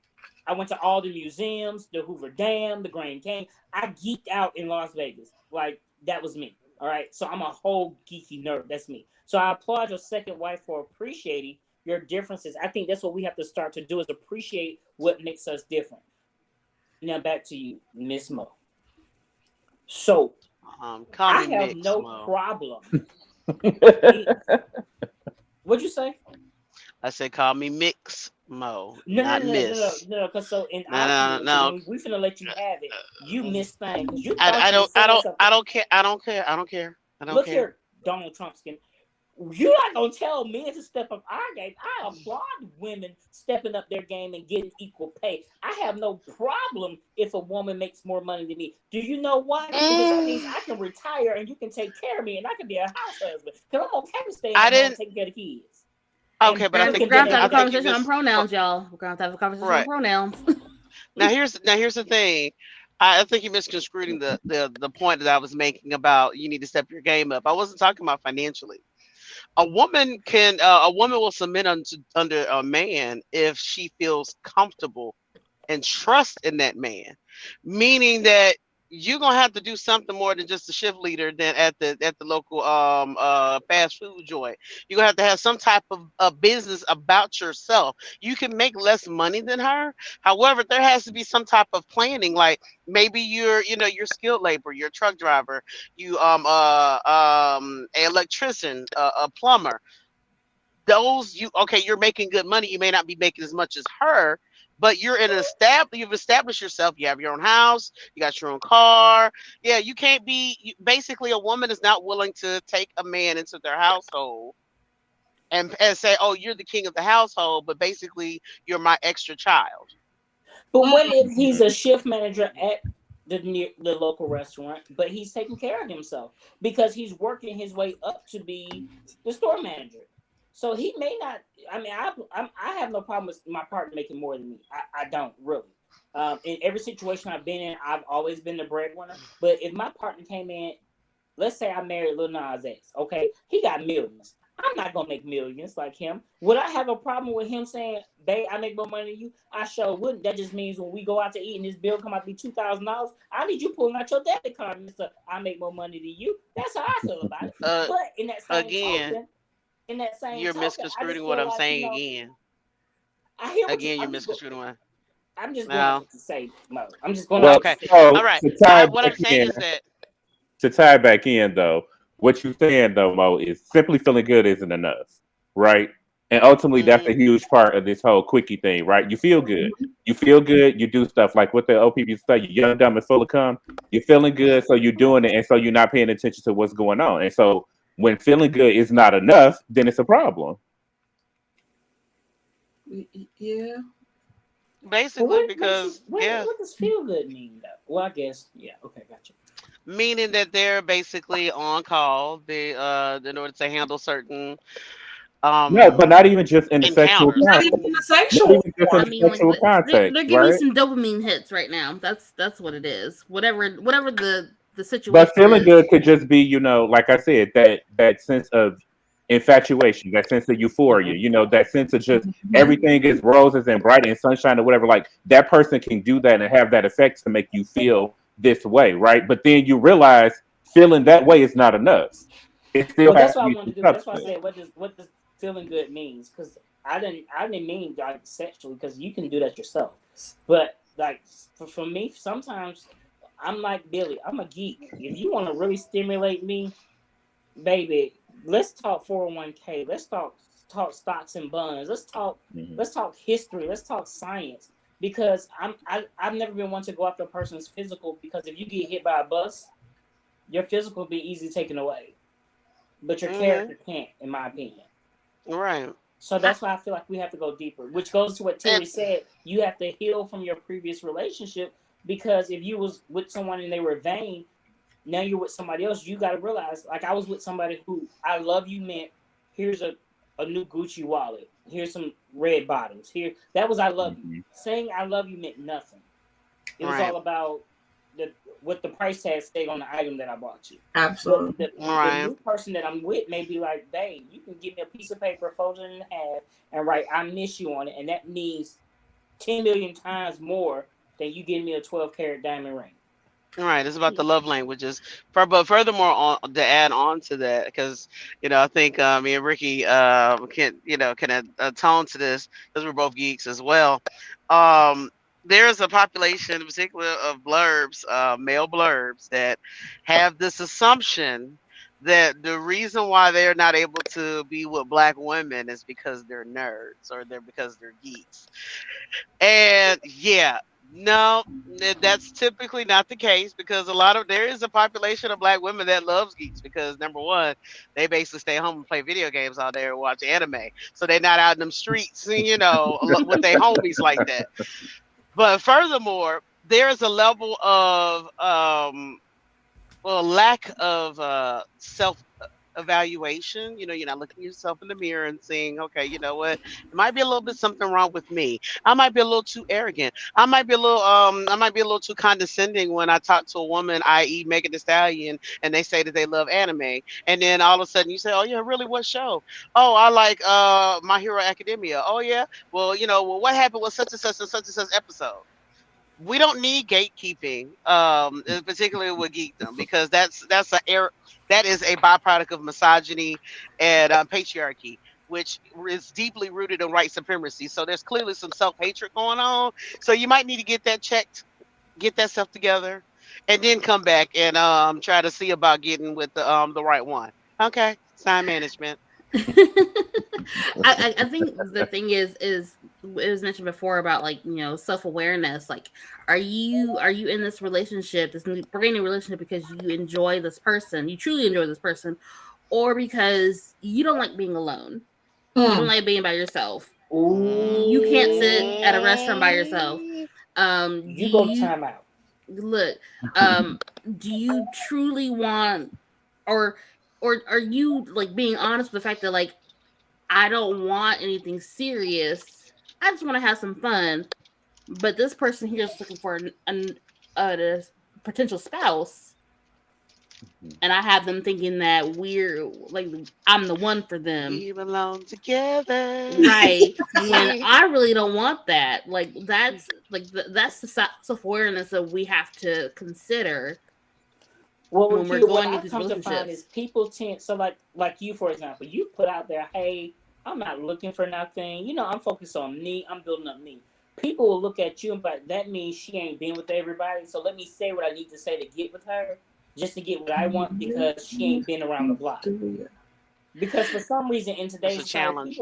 I went to all the museums, the Hoover Dam, the Grand Canyon. I geeked out in Las Vegas. Like that was me. All right. So I'm a whole geeky nerd. That's me. So I applaud your second wife for appreciating your differences. I think that's what we have to start to do is appreciate what makes us different. Now back to you, Miss Mo. So Call I me have Mix, no Mo. problem. What'd you say? I said, call me Mix Mo, No, no, not no, no, no, miss. no. Because so in No, our no, community, no. when we finna let you have it, you miss things because you I, thought I you were don't, I saying don't, something. I don't care. I don't care. I don't care. I don't Look care. here, Donald Trump skin. You're not gonna tell men to step up our game. I applaud women stepping up their game and getting equal pay. I have no problem if a woman makes more money than me. Do you know why? Because that means Mm, I can retire and you can take care of me and I can be a house husband. Because I'm okay with staying I at home didn't. taking care of the kids Okay, and but I We're think cooking gonna have dinner to have I a every day. think you conversation on missed. pronouns, y'all. We're gonna have to have a conversation on Right. pronouns. Now here's the thing. I think you're misconstruing the point that I was making about you need to step your game up. I wasn't talking about financially. A woman will submit under a man if she feels comfortable and trust in that man, meaning that you're gonna have to do something more than just a shift leader than at the local fast food joint. You're gonna have to have some type of business about yourself. You can make less money than her. However, there has to be some type of planning. Like maybe you're skilled labor, you're a truck driver, you an electrician, a plumber. Those you okay, you're making good money. You may not be making as much as her, but you've established yourself. You have your own house, you got your own car. Yeah, you can't be basically a woman is not willing to take a man into their household and say, "Oh, you're the king of the household," but basically you're my extra child. But what Mm. if he's a shift manager at the local restaurant, but he's taking care of himself because he's working his way up to be the store manager? So he may not. I mean, I have no problem with my partner making more than me. I don't really. In every situation I've been in, I've always been the breadwinner. But if my partner came in, let's say I married Lil Nas X, okay, he got millions. I'm not gonna make millions like him. Would I have a problem with him saying, "Babe, I make more money than you"? I sure wouldn't. That just means when we go out to eat and this bill come out to be $2,000, I need you pulling out your debit card, Mister. I make more money than you. That's how I feel about it. Uh, But in that same again, token, you're I misconstruing just what feel I'm like saying again. I hear what you. Again, you're misconstruing what. I'm just going No. to say, Mo. I'm just going to Well, let you Okay. say. All so right. to tie What back I'm saying in, is that though, what you're saying though, Mo, is simply feeling good isn't enough, right? And ultimately, that's mhm, a huge part of this whole quickie thing, right? You feel good. You feel good. You do stuff like what the old people used to say, you're young, dumb, and full of cum. You're feeling good, so you're doing it, and so you're not paying attention to what's going on. And so when feeling good is not enough, then it's a problem. Yeah. But basically what makes you? because yeah, What does feel good mean though? Well, I guess yeah. Okay, gotcha. meaning that they're basically on call. They in order to handle certain No, um but not even just in the sexual encounters. Not context. even the Not sexual even just in I form. the mean, like sexual context, they're giving you right? some dopamine hits right now. That's what it is. Whatever the But situation feeling is. good could just be, like I said, that sense of infatuation, that sense of euphoria, that sense of just Mhm. everything is roses and bright and sunshine or whatever. Like that person can do that and have that effect to make you feel this way, right? But then you realize feeling that way is not enough. It still Well, has that's to what I be wanted some to do. That's why I substance. said what does feeling good means? Because I didn't mean like sexually because you can do that yourself. But like for me, sometimes I'm like Billy. I'm a geek. If you want to really stimulate me, baby, let's talk 401k. Let's talk stocks and bonds. Mhm. Let's talk history. Let's talk science. Because I've never been one to go after a person's physical because if you get hit by a bus, your physical will be easily taken away, but your Hmm. character can't, in my opinion. Right. So that's why I feel like we have to go deeper, which goes to what And Terry said. You have to heal from your previous relationship because if you was with someone and they were vain, now you're with somebody else. You got to realize, like I was with somebody who I love you meant. Here's a new Gucci wallet. Here's some red bottoms. Here that was I love you. Mhm. Saying I love you meant nothing. It was right. all about the what the price tag stayed on the item that I bought you. But Absolutely. the Right. new person that I'm with may be like, babe, you can give me a piece of paper, fold it in half, and write "I miss you" on it, and that means 10 million times more than you give me a 12 karat diamond ring. Right, it's about the love languages. But furthermore, on to add on to that, because I think me and Ricky can atone to this because we're both geeks as well. Um, there's a population, in particular, of blurbs, male blurbs, that have this assumption that the reason why they're not able to be with black women is because they're nerds or they're because they're geeks. And yeah, no, that's typically not the case because there is a population of black women that loves geeks because number one, they basically stay home and play video games all day or watch anime, so they're not out in them streets, with their homies like that. But furthermore, there is a level of lack of self evaluation. You're not looking yourself in the mirror and saying, okay, you know what, it might be a little bit something wrong with me. I might be a little too arrogant. I might be a little too condescending when I talk to a woman, i.e. Megan Thee Stallion, and they say that they love anime. And then all of a sudden you say, oh yeah, really, what show? Oh, I like My Hero Academia. Oh yeah. Well, what happened with such and such episode? We don't need gatekeeping, particularly with geekdom, because that is a byproduct of misogyny and patriarchy, which is deeply rooted in white supremacy. So there's clearly some self-hatred going on. So you might need to get that checked, get that stuff together, and then come back and try to see about getting with the right one. Okay, time management. I think the thing is it was mentioned before about like self-awareness. Like, are you in this relationship, this brand new relationship, because you enjoy this person, you truly enjoy this person, or because you don't like being alone, you don't like being by yourself. Ooh. You can't sit at a restaurant by yourself. You go time out. Look, do you truly want, or are you like being honest with the fact that like, I don't want anything serious, I just want to have some fun, but this person here is looking for a potential spouse, and I have them thinking that we're like, I'm the one for them. We belong together, right? When I really don't want that. Like that's the self-awareness that we have to consider. Well, when we're going into these relationships. To find is people tend, so like you, for example, you put out there, hey, I'm not looking for nothing. I'm focused on me. I'm building up me. People will look at you and be like, that means she ain't been with everybody. So let me say what I need to say to get with her, just to get what I want, because she ain't been around the block. Because for some reason in today's time,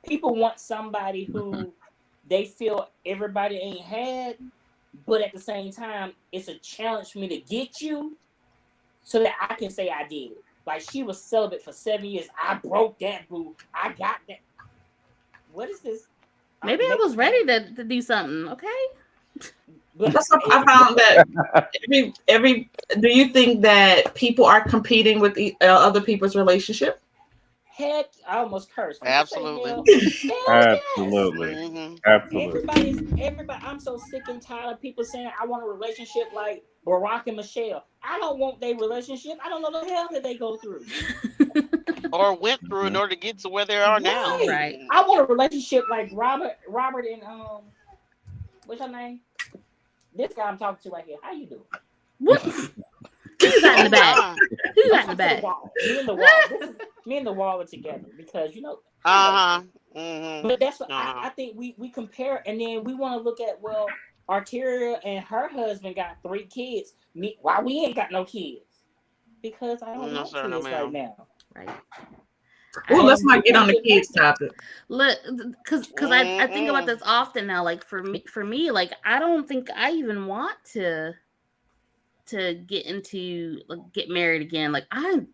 people want somebody who they feel everybody ain't had, but at the same time, it's a challenge for me to get you so that I can say I did it. Like, she was celibate for 7 years. I broke that, boo. I got that. What is this? Maybe I was ready to do something, okay? That's what I found that every. Do you think that people are competing with other people's relationship? Heck, I almost cursed. Absolutely. Absolutely. Yes. Mm-hmm. Absolutely. Everybody. I'm so sick and tired of people saying I want a relationship like Barack and Michelle. I don't want their relationship. I don't know the hell that they go through or went through in order to get to where they are now. Right. I want a relationship like Robert and what's her name? This guy I'm talking to right here. How you doing? What? Who's that in the back? Who's that in the back? Me and the wall. Me and the wall are together because Mm-hmm. But that's what I think we compare, and then we want to look at, well, Arteria and her husband got 3 kids. Why we ain't got no kids? Because I don't want kids right now. Right. Well, let's not get on the kids topic. Look, because I think about this often now. Like for me, like I don't think I even want to get married again. Like I'm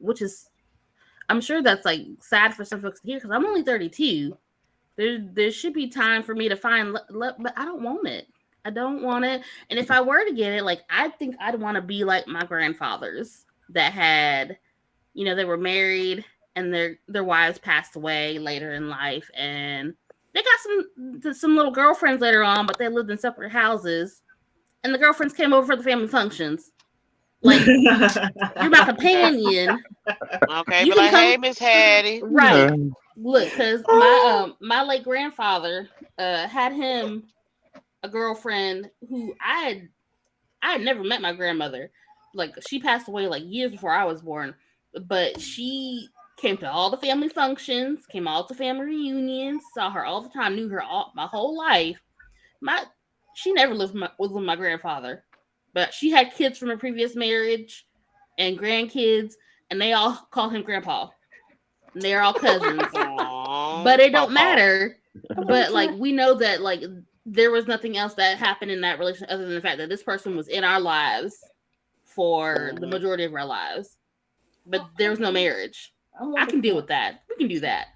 sure that's like sad for some folks to hear because I'm only 32. There should be time for me to find love, but I don't want it. I don't want it. And if I were to get it, like I think I'd want to be like my grandfathers that had, they were married and their wives passed away later in life, and they got some little girlfriends later on, but they lived in separate houses, and the girlfriends came over for the family functions. Like, you're my companion. Okay, but like, hey, Miss Hattie. Right. Look, because my late grandfather had him a girlfriend who I had never met my grandmother. Like, she passed away like years before I was born, but she came to all the family functions, came all to family reunions, saw her all the time, knew her my whole life. She never lived with my grandfather, but she had kids from her previous marriage and grandkids. and they all call him Grandpa. And they're all cousins, Aw, but it don't Pawpaw. matter. But like we know that like there was nothing else that happened in that relationship other than the fact that this person was in our lives for the majority of our lives, but there was no marriage. I can deal with that. We can do that.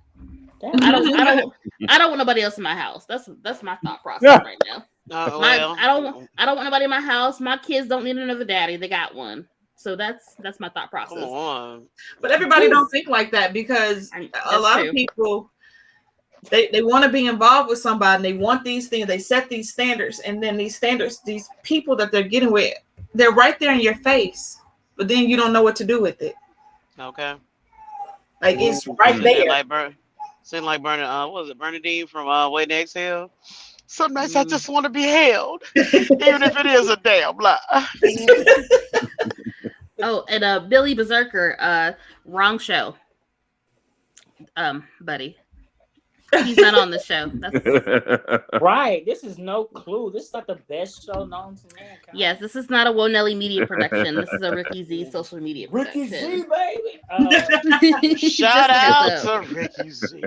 I don't want nobody else in my house. That's my thought process right now. Well, I don't want nobody in my house. My kids don't need another daddy. They got one. So that's my thought process. come on. But everybody don't think like that because a lot of people they want to be involved with somebody and they want these things. They set these standards, and then these standards, these people that they're getting with, they're right there in your face, but then you don't know what to do with it. Okay. Like it's right there. Seem like what was it, Bernadine from Wait to Exhale? Some nights I just want to be held, even if it is a damn lie. Oh, and Billy Berserker, wrong show. Buddy. He's not on the show. Right. This is no clue. This is like the best show known to mankind. Yes, this is not a Wonelli media production. This is a Ricky Z social media production. Ricky Z, baby. Shout out to Ricky Z.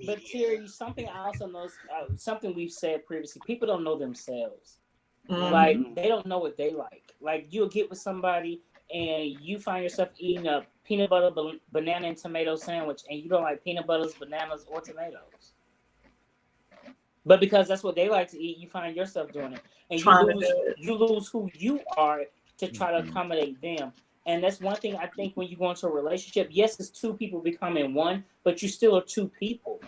But Terry, something I also know, something we've said previously, people don't know themselves. Like, they don't know what they like. Like, you'll get with somebody and you find yourself eating a peanut butter, banana, and tomato sandwich, and you don't like peanut butters, bananas, or tomatoes. But because that's what they like to eat, you find yourself doing it. And you lose who you are to try to accommodate them. And that's one thing I think when you go into a relationship, yes, it's two people becoming one, but you still are two people.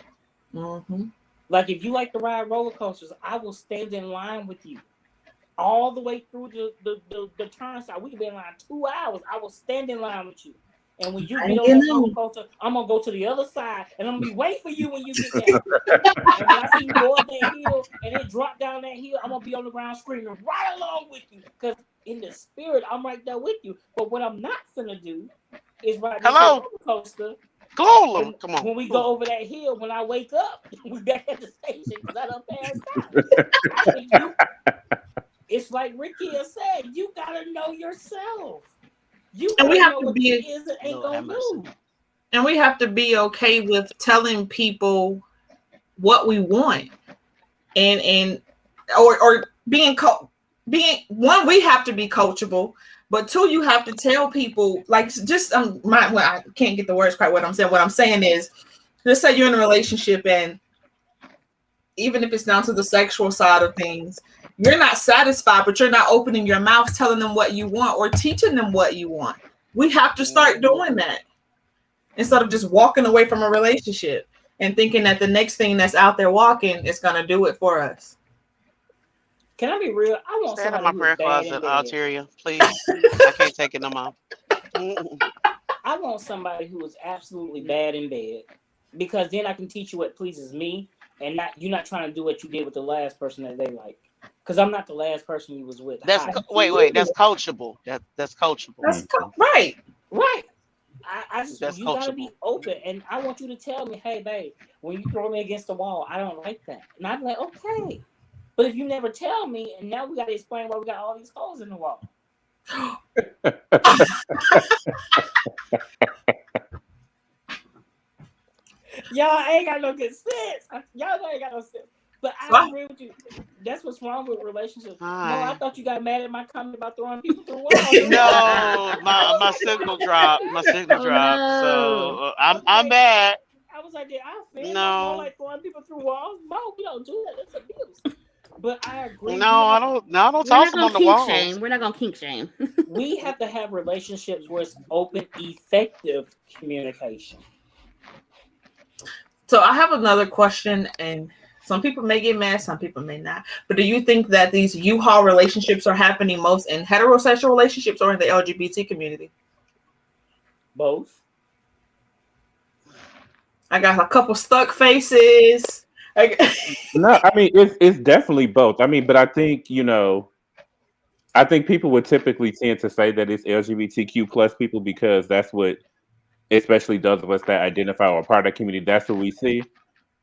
Mm-hmm. Like if you like to ride roller coasters, I will stand in line with you all the way through the turnstile. We can be in line 2 hours. I will stand in line with you. And when you get on that roller coaster, I'm gonna go to the other side and I'm gonna be waiting for you when you get there. And when I see you go up that hill and then drop down that hill, I'm gonna be on the ground screaming right along with you. Because in the spirit, I'm right there with you. But what I'm not gonna do is ride the roller coaster. Come on. When we go over that hill, when I wake up, we back at the station because I done passed out. It's like Ricky has said, you gotta know yourself. And we have to be and we have to be okay with telling people what we want, and or being one, we have to be coachable, but two, you have to tell people like just I can't get the words quite what I'm saying. What I'm saying is, just say you're in a relationship, and even if it's down to the sexual side of things, you're not satisfied, but you're not opening your mouth telling them what you want or teaching them what you want. We have to start doing that instead of just walking away from a relationship and thinking that the next thing that's out there walking is going to do it for us. Can I be real? I want Stand in somebody my prayer closet, Alteria, please. I can't take it no more. I want somebody who is absolutely bad in bed, because then I can teach you what pleases me, and you're not trying to do what you did with the last person that they like. Because I'm not the last person you was with. That's wait. That's coachable. That's coachable. That's right. I just you gotta be open, and I want you to tell me, hey, babe, when you throw me against the wall, I don't like that, and I'm like, okay. But if you never tell me, and now we gotta explain why we got all these holes in the wall. Y'all ain't got no good sense. Y'all ain't got no sense. But I agree with you. That's what's wrong with relationships. No, I thought you got mad at my comment about throwing people through walls. No, my signal dropped. My signal dropped. No. So I'm bad. I was like, I feel no like throwing people through walls. No, we don't do that. That's abuse. But I agree. No, I don't. No, I don't toss them on the walls. We're not gonna kink shame. We have to have relationships where it's open, effective communication. So I have another question, and some people may get mad, some people may not. But do you think that these U-Haul relationships are happening most in heterosexual relationships or in the LGBT community? Both. I got a couple stuck faces. No, I mean it's definitely both. I mean, but I think I think people would typically tend to say that it's LGBTQ plus people because that's what, especially those of us that identify or part of the community, that's what we see.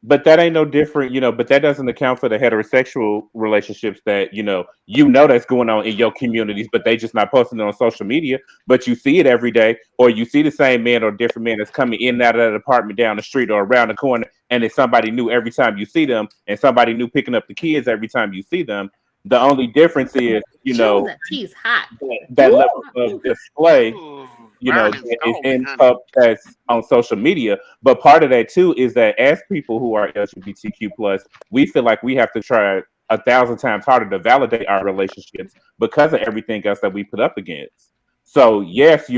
But that ain't no different, but that doesn't account for the heterosexual relationships that, that's going on in your communities, but they just not posting it on social media, but you see it every day, or you see the same man or different man that's coming in and out of that apartment down the street or around the corner, and it's somebody new every time you see them, and somebody new picking up the kids every time you see them. The only difference is, Chill, that tea is hot. that level of display Ooh, that burning is scalding, in honey. that's on social media. But part of that too is that as people who are LGBTQ plus, we feel like we have to try 1,000 times harder to validate our relationships because of everything else that we put up against. So yes,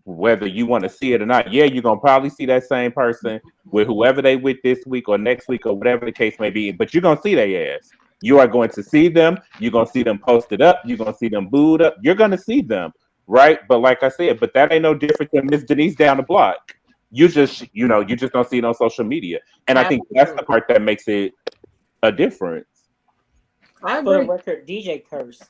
whether you want to see it or not, yeah, you're gonna probably see that same person with whoever they with this week or next week or whatever the case may be, but you're gonna see their ass. You are going to see them. You're gonna see them posted up. You're gonna see them booed up. You're gonna see them, right? But like I said, but that ain't no different than Miss Denise down the block. You just don't see it on social media, and I think that's the part that makes it a difference. I For the agree. record, DJ curse.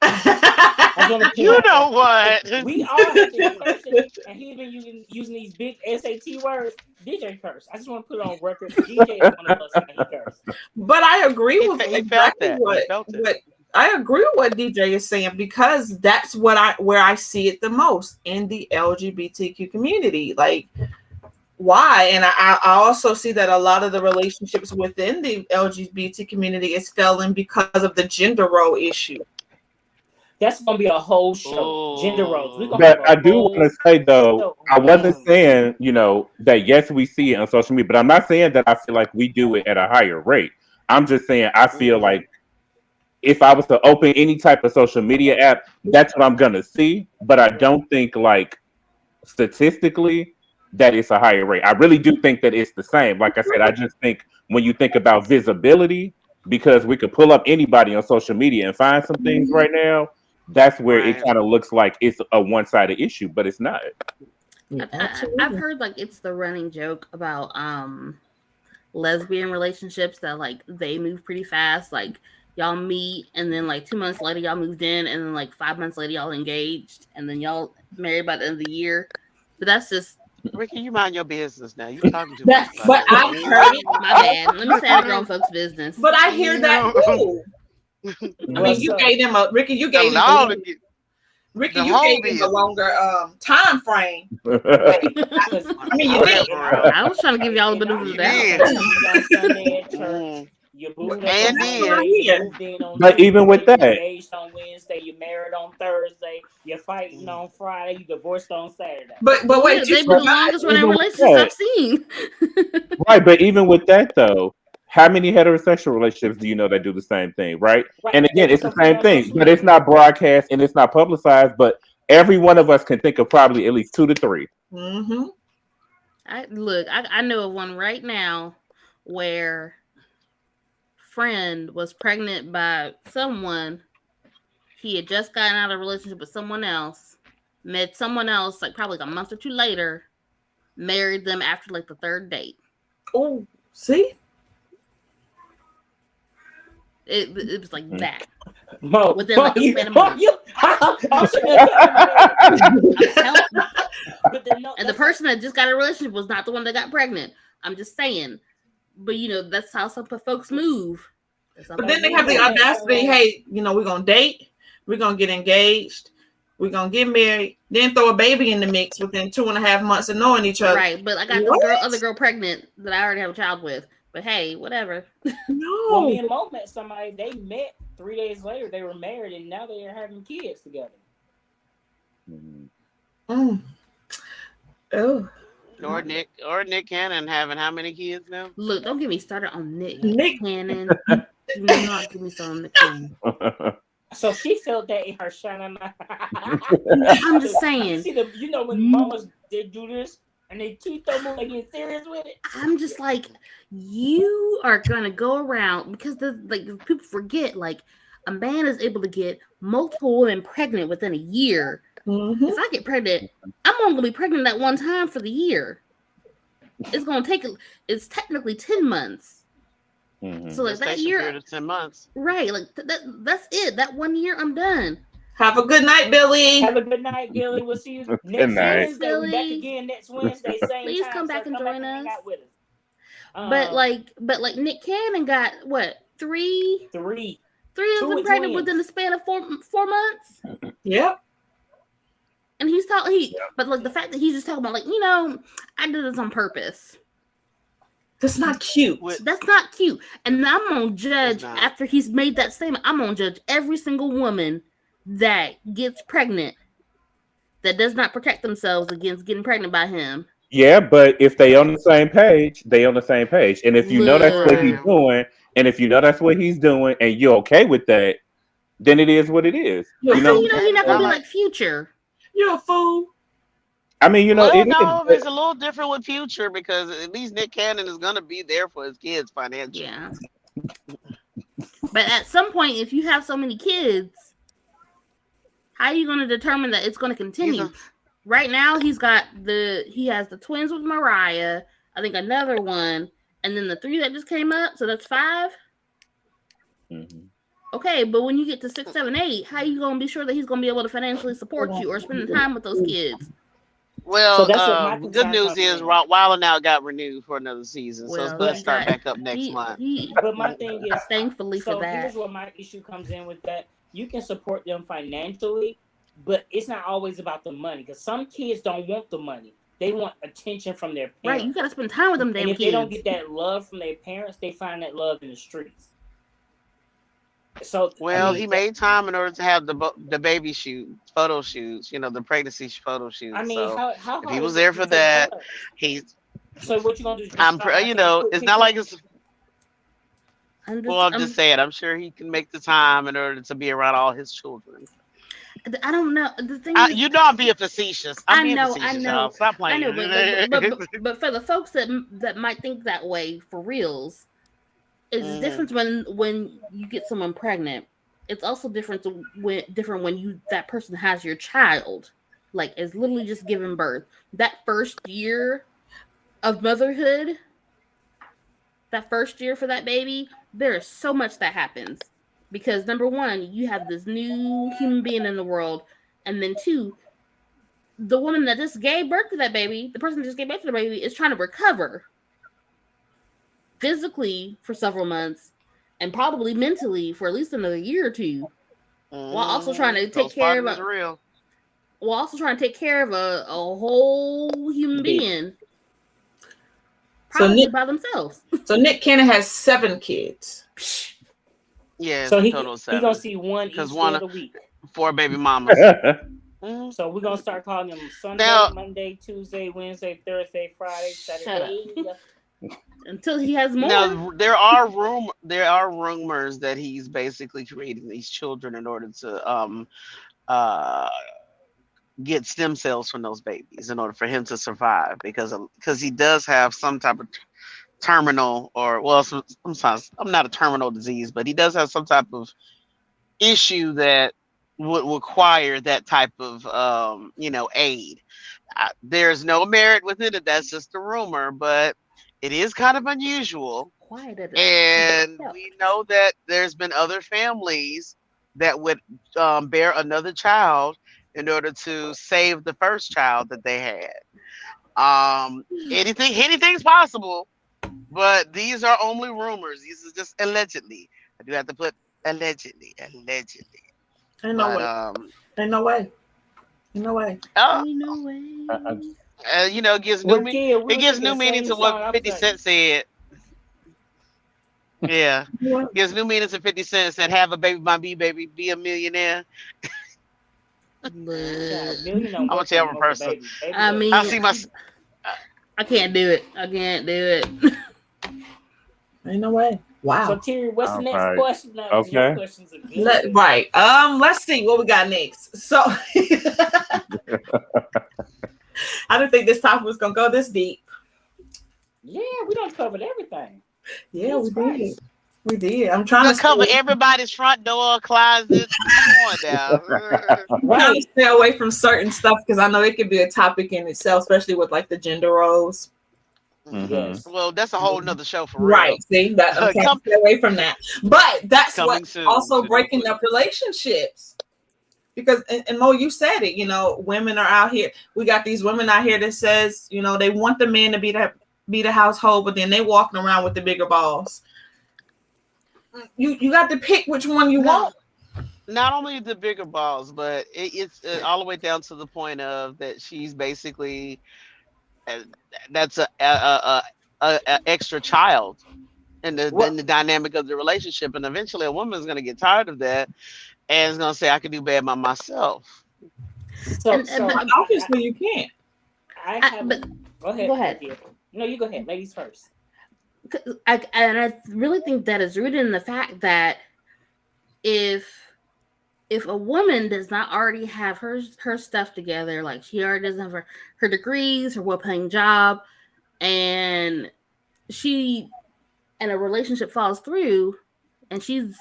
I just want to You point know out what? that we all have been cursing, and he's been using these big SAT words. DJ curse. I just want to put it on record. DJ is one of us, and he curse. But I agree with He felt exactly that. what, He felt it. what I agree with what DJ is saying, because that's where I see it the most in the LGBTQ community. Like, why? And I also see that a lot of the relationships within the LGBT community is failing because of the gender role issue. That's gonna be a whole show. Gender roles. We're gonna But have I a do want whole to say though, show I on wasn't that. saying, that yes, we see it on social media, but I'm not saying that I feel like we do it at a higher rate. I'm just saying I feel like if I was to open any type of social media app, that's what I'm gonna see. But I don't think like statistically that it's a higher rate. I really do think that it's the same. Like I said, I just think when you think about visibility, because we could pull up anybody on social media and find some things right now, that's where it Right. kind of looks like it's a one-sided issue, but it's not. I've heard like it's the running joke about lesbian relationships that like they move pretty fast. Like y'all meet and then like 2 months later y'all moved in, and then like 5 months later y'all engaged, and then y'all married by the end of the year. But that's just Ricky, you mind your business now. You talking too much. That, but I heard it. my bad. Let me stay out of grown folks' business. But I hear that too. I mean, you gave them a Ricky. You gave them a Ricky. You gave them a longer time frame. I mean, you did. I was trying to give y'all a bit of the doubt. You moved on but even with that, you engaged on Wednesday, you married on Thursday, you're fighting on Friday, you divorced on Saturday. But wait, they've been the longest running relationships I've seen. Right, but even with that though, how many heterosexual relationships do you know that do the same thing, right? And again, it's the same thing, but it's not broadcast and it's not publicized. But every one of us can think of probably at least 2 to 3. Mm-hmm. I know of one right now where friend was pregnant by someone. He had just gotten out of a relationship with someone else, met someone else like probably like a month or 2 later, married them after like the 3rd date. Oh, see? It was like that. Mo, within like a span of months. And the person that just got a relationship was not the one that got pregnant. I'm just saying. But that's how some folks move. But then they have the audacity, hey, we're gonna date, we're gonna get engaged, we're gonna get married, then throw a baby in the mix within 2.5 months of knowing each other. Right, but I got this other girl pregnant that I already have a child with. But hey, whatever. No. Well, me and Mo met somebody. They met 3 days later. They were married, and now they are having kids together. Mm. Oh. Or Nick Cannon having how many kids now? Look, don't get me started on Nick Cannon. Do not get me started on Nick Cannon. So she felt that in her shining. I'm just saying. When mamas did do this and they keep them like getting serious with it. I'm just like, you are gonna go around because people forget like a man is able to get multiple women pregnant within a year. Mm-hmm. If I get pregnant, I'm only gonna be pregnant that one time for the year. It's gonna take. It's technically 10 months. Mm-hmm. So like that year, period of 10 months, right? Like that's it. That 1 year, I'm done. Have a good night, Billy. Have a good night, Billy. We'll see you next Wednesday. We're back again next Wednesday. Same Please time, come back and join us. But like Nick Cannon got what three of Two them are pregnant twins. within the span of 4 months. Yep. And he's talking. But like the fact that he's just talking about like I did this on purpose. That's not cute. That's not cute. And I'm gonna judge not. after he's made that statement. I'm gonna judge every single woman that gets pregnant that does not protect themselves against getting pregnant by him. Yeah, but if they on the same page, they on the same page. And if you know that's what he's Look. doing, and if you know that's what he's doing, and you're okay with that, then it is what it is. You're I You know know, he's not gonna be like Future. You're a fool. I mean, Well, it no, is. it's a little different with Future because at least Nick Cannon is gonna be there for his kids financially. Yeah. But at some point, if you have so many kids, how are you going to determine that it's going to continue? Right now, he has the twins with Mariah, I think another one, and then the 3 that just came up. So that's 5. Mm-hmm. Okay, but when you get to 6, 7, 8, how are you going to be sure that he's going to be able to financially support you or spend the time with those kids? Well, So that's what my good concern news comes is in. Wild 'N Out got renewed for another season, so Well, it's going to he start got- back up next month. But my thing is, Thankfully for so that. here's where my issue comes in with that. You can support them financially, but it's not always about the money because some kids don't want the money. They want attention from their parents. Right, you got to spend time with them damn and if kids. they don't get that love from their parents, they find that love in the streets. So Well, he made time in order to have the baby photo shoots, the pregnancy photo shoots. I mean, so how if he hard was is there it to for take that, photos? he's. So what you gonna do? Just I'm, stop taking quick it's not like pictures? it's. Well, I'm just saying. I'm sure he can make the time in order to be around all his children. I don't know. The thing is, I'm being facetious. I'm being I facetious, know. y'all. Stop playing. I know, but for the folks that might think that way for reals, it's different when you get someone pregnant. It's also different when that person has your child, like is literally just giving birth. That first year of motherhood, that first year for that baby, there is so much that happens because number one, you have this new human being in the world, and then 2, the woman that just gave birth to that baby, the person that just gave birth to the baby, is trying to recover physically for several months and probably mentally for at least another year or 2, while also trying to take care of a whole human being, probably by themselves. So Nick Cannon has 7 kids. Yeah, so he total of 7. gonna see one each day of the week. 4 baby mamas. So we're gonna start calling them Sunday, Now- Monday, Tuesday, Wednesday, Thursday, Friday, Saturday. Until he has more. Now there are rumors that he's basically creating these children in order to get stem cells from those babies in order for him to survive because he does have some type of terminal sometimes I'm not a terminal disease, but he does have some type of issue that would require that type of aid. There's no merit within it. That's just a rumor, but it is kind of unusual. And we know that there's been other families that would bear another child in order to save the first child that they had. Anything's possible, but these are only rumors. These are just allegedly. I do have to put allegedly. Ain't no way. Ain't no way. Ain't no way. It gives new meaning to what 50 Cent said. Yeah, gives new meaning to 50 Cent said, "Have a baby, my baby, be a millionaire." I'm a terrible person. I mean, I see my. I can't do it. Ain't no way. Wow. So Terry, what's the next question? Now, Okay. your questions are good. Right. Let's see what we got next. So I didn't think this topic was gonna go this deep. Yeah, we don't cover everything. Yeah, we did. We did. I'm trying to cover everybody's front door, closet. Come on now. I'm trying to stay away from certain stuff because I know it could be a topic in itself, especially with like the gender roles. Yes. Well, that's a whole nother show for real. Right. See, that I'm trying to stay away from that. But that's Coming what soon. also breaking up relationships. Because and Mo, you said it, women are out here. We got these women out here that says, they want the man to be be the household, but then they walking around with the bigger balls. You got to pick which one you want. Not only the bigger balls, but it's all the way down to the point of that she's basically uh, that's a extra child in the dynamic of the relationship, and eventually a woman's going to get tired of that and is going to say, I can do bad by myself. So obviously you can't. Go ahead. Go ahead. No, you go ahead. Ladies first. I really think that is rooted in the fact that if a woman does not already have her stuff together, like she already doesn't have her degrees, her well-paying job, and a relationship falls through, and she's,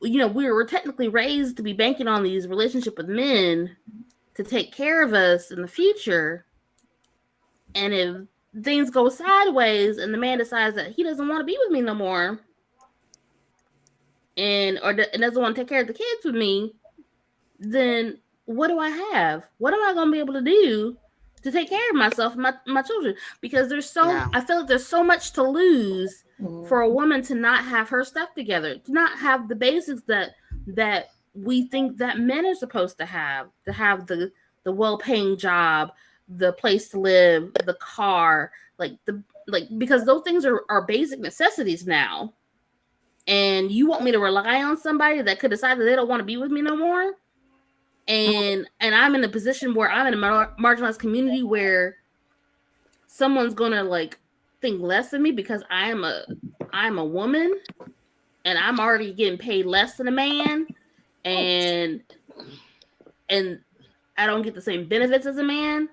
we were technically raised to be banking on these relationship with men to take care of us in the future, and if things go sideways and the man decides that he doesn't want to be with me no more, and doesn't want to take care of the kids with me, then what do I have? What am I going to be able to do to take care of myself and my children? Because I feel like there's so much to lose for a woman to not have her stuff together, to not have the basics that we think that men are supposed to have the well-paying job, the place to live, the car, because those things are basic necessities now. And you want me to rely on somebody that could decide that they don't want to be with me no more? And I'm in a position where I'm in a marginalized community where someone's gonna think less of me because I'm a woman and I'm already getting paid less than a man, and I don't get the same benefits as a man.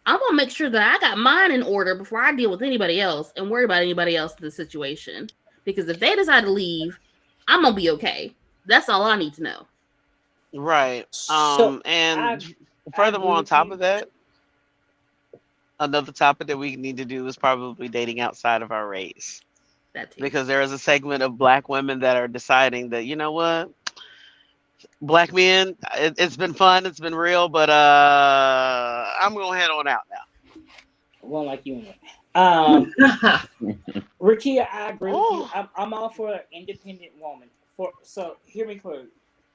I'm gonna make sure that I got mine in order before I deal with anybody else and worry about anybody else in this situation. Because if they decide to leave, I'm gonna be okay. That's all I need to know. Right. Furthermore, on top of that, another topic that we need to do is probably dating outside of our race. Because there is a segment of Black women that are deciding that, you know what, Black men, it's been fun, it's been real, but I'm gonna head on out now. Won't like you anyway. Rakia, I agree with you. I'm all for an independent woman. So hear me clearly.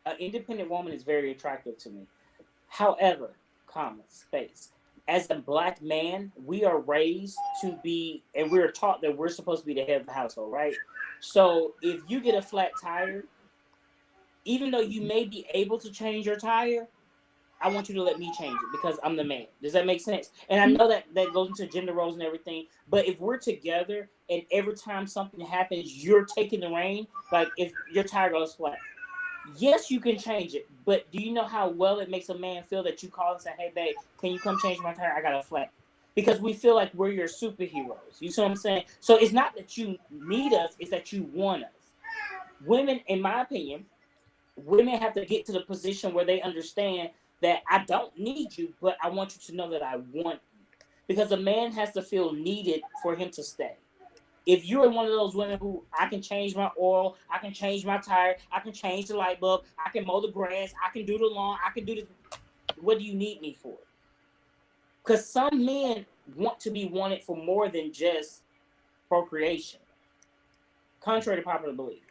An independent woman is very attractive to me. However, space. As a Black man, we are raised to be, and we're taught that we're supposed to be the head of the household, right? So if you get a flat tire, even though you may be able to change your tire, I want you to let me change it because I'm the man. Does that make sense? And I know that goes into gender roles and everything, but if we're together and every time something happens, you're taking the reign, like if your tire goes flat, yes, you can change it, but do you know how well it makes a man feel that you call and say, hey, babe, can you come change my tire? I got a flat. Because we feel like we're your superheroes. You see what I'm saying? So it's not that you need us, it's that you want us. Women, in my opinion, women have to get to the position where they understand that I don't need you, but I want you to know that I want you. Because a man has to feel needed for him to stay. If you're one of those women who I can change my oil, I can change my tire, I can change the light bulb, I can mow the grass, I can do the lawn, I can do this, what do you need me for? Because some men want to be wanted for more than just procreation, contrary to popular belief.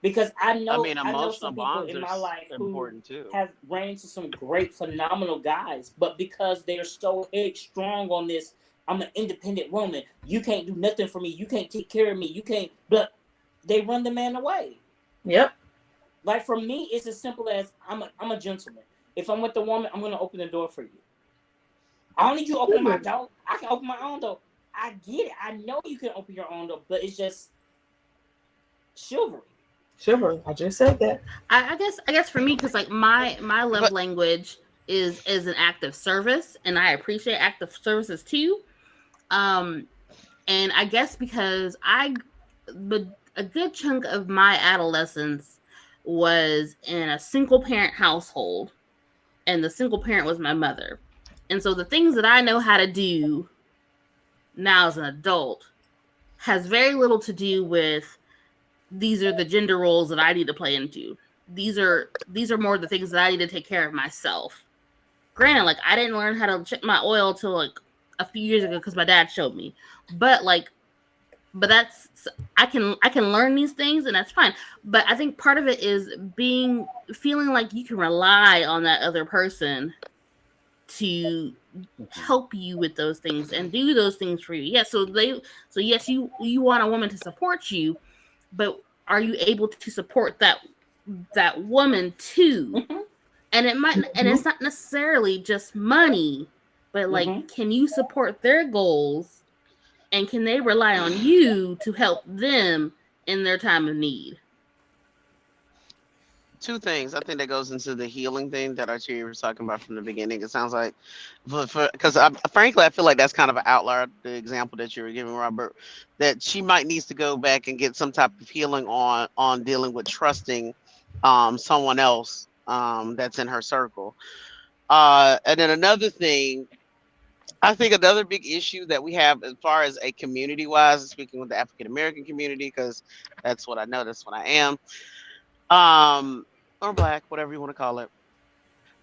Because I know some people in my life who have ran into some great, phenomenal guys, but because they're so headstrong on this, I'm an independent woman, you can't do nothing for me, you can't take care of me, you can't, but they run the man away. Yep. Like for me, it's as simple as I'm a gentleman. If I'm with the woman, I'm going to open the door for you. I don't need you to open my door. I can open my own door. I get it. I know you can open your own door, but it's just chivalry. Chivalry. I just said that. I guess for me, because like my love language is an act of service, and I appreciate act of services too. And I guess because a good chunk of my adolescence was in a single parent household, and the single parent was my mother. And so the things that I know how to do now as an adult has very little to do with these are the gender roles that I need to play into. These are more the things that I need to take care of myself. Granted, like I didn't learn how to check my oil till like a few years ago because my dad showed me. But that's I can learn these things and that's fine. But I think part of it is feeling like you can rely on that other person to help you with those things and do those things for you. Yeah, so yes, you want a woman to support you, but are you able to support that woman too? Mm-hmm. And it's not necessarily just money, but like, can you support their goals, and can they rely on you to help them in their time of need? Two things. I think that goes into the healing thing that Archie was talking about from the beginning. It sounds like, because frankly, I feel like that's kind of an outlier. The example that you were giving, Robert, that she might needs to go back and get some type of healing on dealing with trusting someone else that's in her circle. And then another thing, I think another big issue that we have as far as a community wise, speaking with the African American community, because that's what I know, that's what I am. Or black, whatever you want to call it.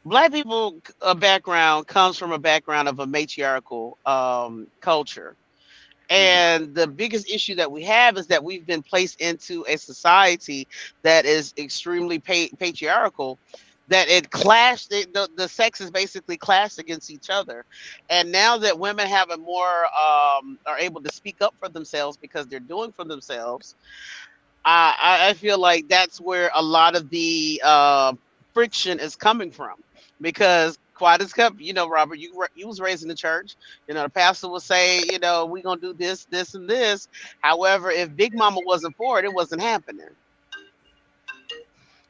Black people background comes from a background of a matriarchal culture. And the biggest issue that we have is that we've been placed into a society that is extremely patriarchal, that it clashed, the sexes basically clashed against each other. And now that women have a more, are able to speak up for themselves because they're doing for themselves, I feel like that's where a lot of the friction is coming from, because quite as kept, Robert, you was raised in the church. The pastor would say, we're gonna do this, this, and this. However, if Big Mama wasn't for it, it wasn't happening.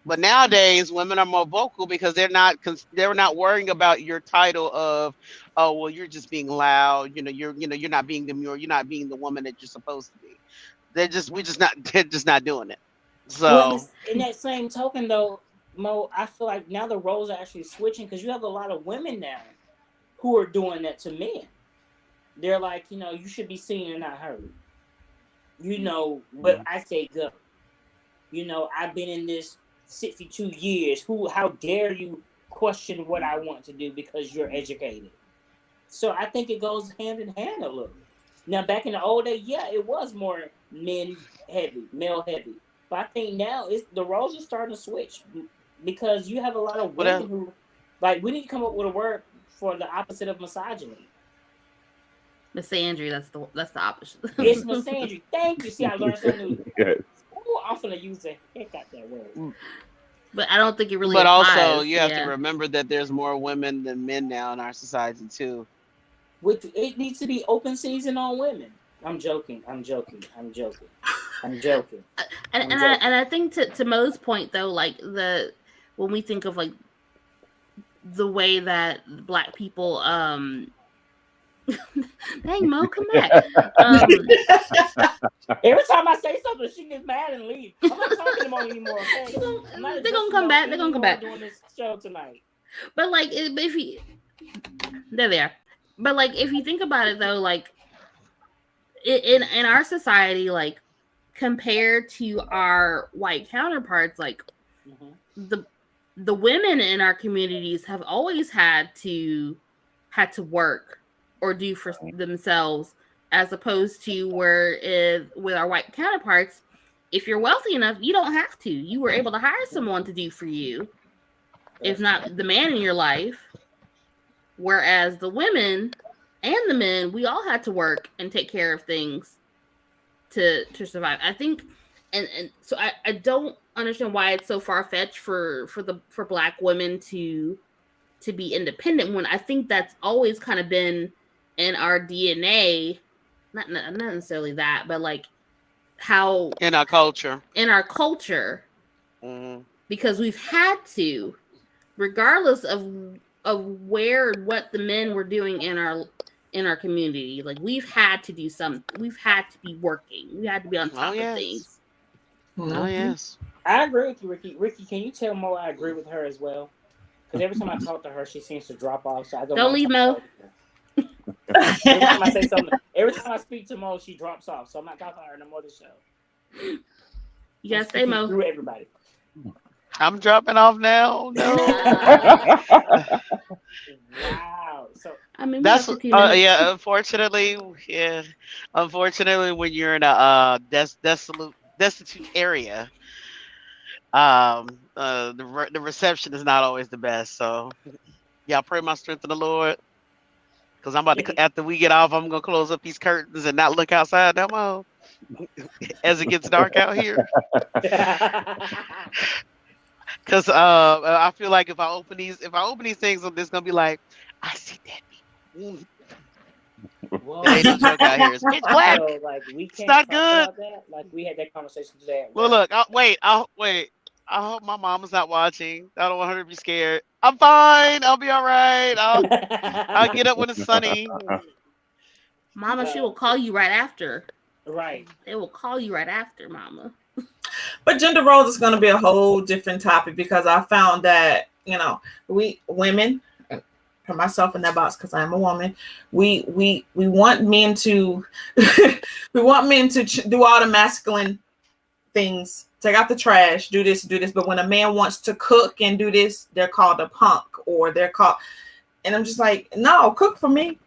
But nowadays, women are more vocal because they're not worrying about your title of, oh well, you're just being loud. You're not being demure. You're not being the woman that you're supposed to be. They're just not doing it. So well, in that same token, though, Mo, I feel like now the roles are actually switching, because you have a lot of women now who are doing that to men. They're like, you should be seen and not heard. But I say go. I've been in this 62 years. How dare you question what I want to do because you're educated? So I think it goes hand in hand a little. Now, back in the old days, yeah, it was more male heavy. But I think now the roles are starting to switch, because you have a lot of women who, like, we need to come up with a word for the opposite of misogyny. Misandry, that's the opposite. It's misandry. Thank you. See, I learned something new. Yes. Ooh, I'm gonna use the heck out that word. But I don't think it really But applies. also, you have to remember that there's more women than men now in our society too. It needs to be open season on women. I'm joking. And I think to Mo's point though, like when we think of like the way that Black people, dang Mo, come back. Every time I say something, she gets mad and leaves. I'm not talking to Mo anymore. Okay? They're gonna come back. They're gonna come back doing this show tonight. But like, they're there. But like, if you think about it though, like in our society, like compared to our white counterparts, like the women in our communities have always had to work or do for themselves, as opposed to with our white counterparts, if you're wealthy enough, you don't have to. You were able to hire someone to do for you, if not the man in your life. Whereas the women and the men, we all had to work and take care of things to survive. I think, and so I don't understand why it's so far-fetched for Black women to be independent, when I think that's always kind of been in our DNA. Not necessarily that, but like how in our culture, because we've had to, regardless of what the men were doing in our community. Like, we've had to do something. We've had to be working. We had to be on top of things. Oh yes, I agree with you, Ricky. Ricky, can you tell Mo I agree with her as well? Because every time I talk to her, she seems to drop off. So I don't leave Mo. Every time I say something, every time I speak to Mo, she drops off. So I'm not talking to her no more this show. You gotta stay, Mo. Through everybody. I'm dropping off now. No. Wow. So I mean, we got That's 15 minutes. yeah. Unfortunately, when you're in a destitute area, the reception is not always the best. So y'all pray my strength in the Lord, because I'm about to after we get off, I'm gonna close up these curtains and not look outside no more as it gets dark out here. Because I feel like if I open these things, there's gonna be like, I see that people. well, It ain't no joke out here. It's pitch black. so like we It's can't not talk good. about that. Like we had that conversation today at Well, work. look. I'll wait. I hope my mama's not watching. I don't want her to be scared. I'm fine. I'll be all right. I'll get up when it's sunny. Mama, she will call you right after. Right. They will call you right after, Mama. But gender roles is going to be a whole different topic, because I found that, we women, for myself in that box, because I'm a woman, we want men to we want men to do all the masculine things, take out the trash, do this, but when a man wants to cook and do this, they're called a punk, or they're called, and I'm just like, no, cook for me.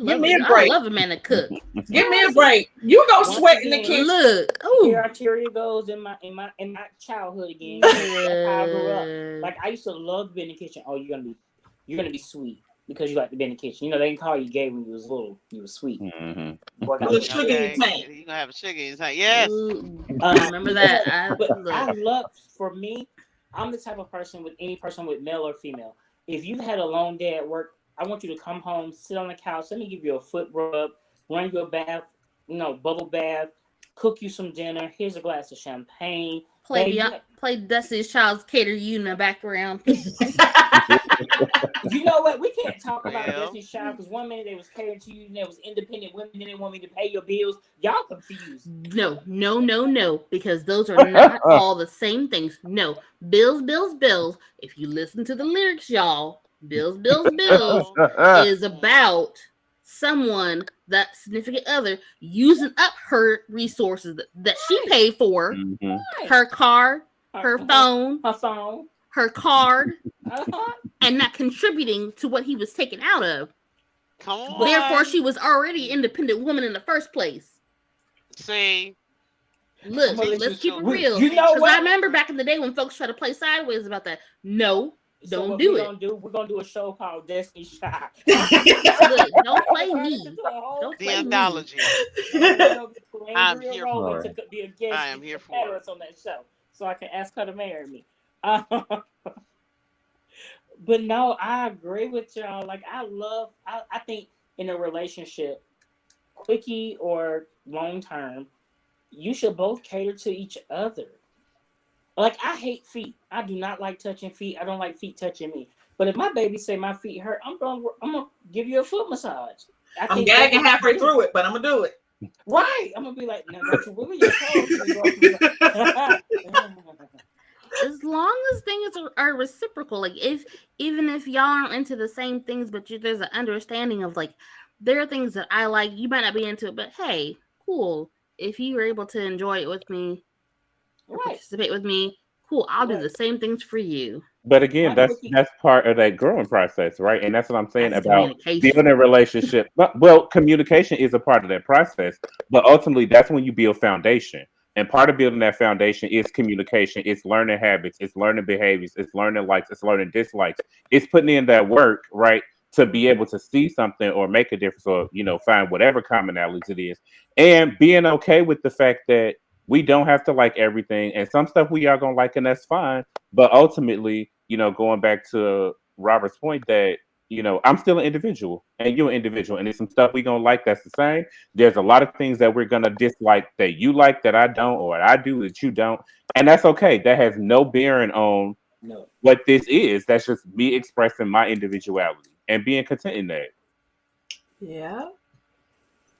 Give me a I break. love a man to cook. Give me a break. You go Once sweat in the again, kitchen. Look, Here ooh, arteria goes in my childhood again. That's how I grew up. Like I used to love to be in the kitchen. Oh, you're gonna be sweet because you like to be in the kitchen. They didn't call you gay when you was little. You was sweet. Mm-hmm. Boy, got Little the sugar in your tank. You're gonna have a sugar in your tank. Yes. ooh, remember that? But Look, I love, for me, I'm the type of person, with any person with male or female. If you've had a long day at work, I want you to come home, sit on the couch. Let me give you a foot rub, run you a bath, bubble bath, cook you some dinner. Here's a glass of champagne. play Destiny's Child's Cater You in the background. You know what? We can't talk about Well. Destiny's Child, because one minute they was catering to you, and there was independent women, and they want me to pay your bills. Y'all confused. No, because those are not all the same things. No, bills. If you listen to the lyrics, y'all, bills is about someone, that significant other, using up her resources that she paid for, Mhm. her car, her phone, her card, and not contributing to what he was taken out of. Come on. Therefore, she was already an independent woman in the first place. See. Look, Somebody let's keep it you- real. you know Because what? I remember back in the day when folks tried to play sideways about that. No, So don't what do we're it. gonna do? We're gonna do a show called Destiny's Child. Look, don't play me. Don't The play me. anthology. I'm here here for it. to be a guest. I am here for compare it. us on that show, so I can ask her to marry me. But no, I agree with y'all. Like I think in a relationship, quickie or long term, you should both cater to each other. Like I hate feet. I do not like touching feet. I don't like feet touching me. But if my baby say my feet hurt, I'm gonna give you a foot massage. I'm gagging halfway through it, but I'm gonna do it. Right. I'm gonna be like, no, don't you wiggle your toes. As long as things are reciprocal, like even if y'all aren't into the same things, but there's an understanding of, like, there are things that I like, you might not be into it, but hey, cool. If you were able to enjoy it with me, or Right. participate with me, cool. I'll do Right. the same things for you. But again, My that's part of that growing process, right? And that's what I'm saying That's about communication. building a relationship. Well, communication is a part of that process, but ultimately, that's when you build foundation. And part of building that foundation is communication. It's learning habits. It's learning behaviors. It's learning likes. It's learning dislikes. It's putting in that work, right, to be able to see something or make a difference, or find whatever commonalities it is, and being okay with the fact that we don't have to like everything, and some stuff we are gonna like, and that's fine. But ultimately, going back to Robert's point that, I'm still an individual and you're an individual, and there's some stuff we gonna like that's the same. There's a lot of things that we're gonna dislike that you like that I don't, or I do that you don't, and that's okay. That has no bearing on what this is. That's just me expressing my individuality and being content in that. Yeah.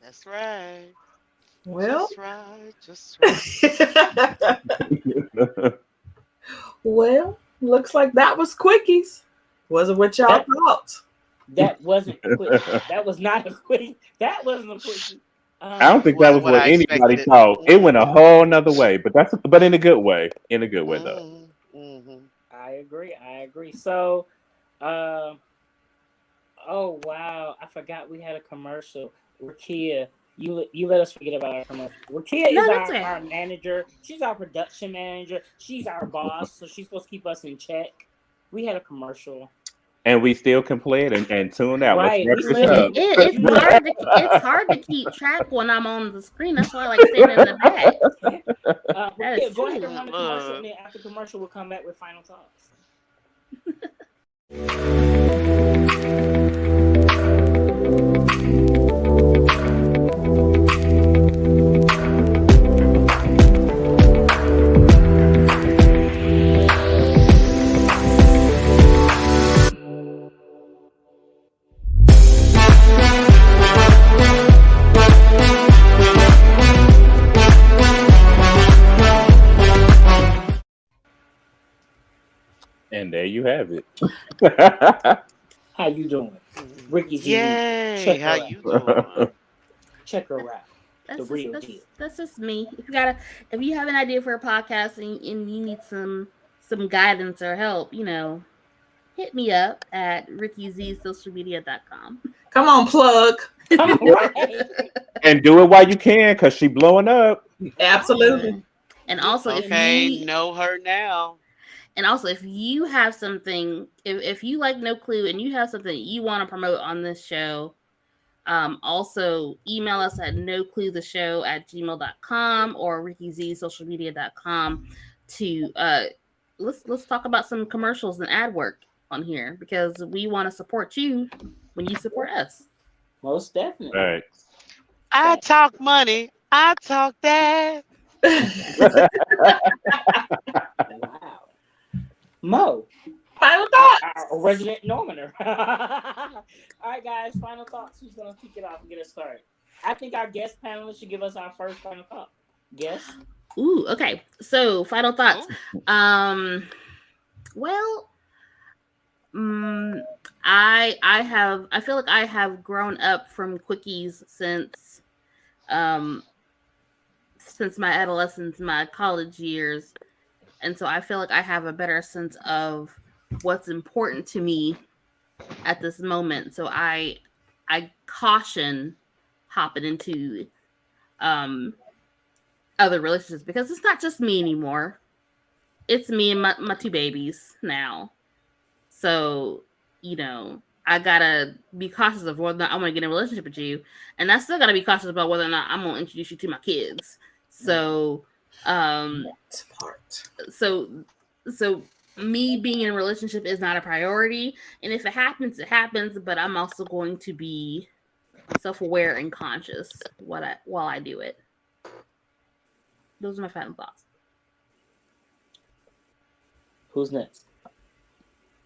That's right. Well. Just right. Well, looks like that was Quickies. Wasn't what y'all thought. That wasn't quick. That was not a quick. That wasn't a quick. I don't think that was what I anybody expected. thought. It went a whole nother way, but in a good way. In a good way, though. Mm-hmm. I agree. So, Oh wow, I forgot we had a commercial. Rakia, you let us forget about our commercial. Rakia No, is that's our it. manager. She's our production manager. She's our boss, so she's supposed to keep us in check. We had a commercial. And we still can play it and tune out. Let's Right. wrap We this let up. It's you let hard to keep track when I'm on the screen. That's why I like standing in the back. That is Rakia, go ahead and true. run the commercial, and Look. then after commercial, we'll come back with final thoughts. And there you have it. How you doing? Ricky's elite. Yay! Check How her out. you doing? Check her out. The That's just real deal. that's just me. If you have an idea for a podcast and you need some guidance or help, hit me up at rickyzsocialmedia.com. Come on, plug. Come right. And do it while you can, cause she blowing up. Absolutely. And also if Okay, you know her now. And also, if you have something, if you like No Clue and you have something you want to promote on this show, also email us at nocluetheshow@gmail.com or rickyzsocialmedia.com to let's talk about some commercials and ad work on here because we want to support you when you support us. Most definitely. Right. I talk money. I talk that. Wow. Mo, Final thoughts. our resident Normander. All right, guys, final thoughts. Who's going to kick it off and get us started? I think our guest panelists should give us our first final thought. Guess? Ooh, okay. So, final thoughts. Well, I feel like I have grown up from Quickies since my adolescence, my college years, and so I feel like I have a better sense of what's important to me at this moment. So I caution hopping into other relationships because it's not just me anymore. It's me and my two babies now. So, I gotta be cautious of whether or not I'm gonna get in a relationship with you. And I still gotta be cautious about whether or not I'm gonna introduce you to my kids. So Part. so me being in a relationship is not a priority. And if it happens, it happens, but I'm also going to be self-aware and conscious while I do it. Those are my final thoughts. Who's next?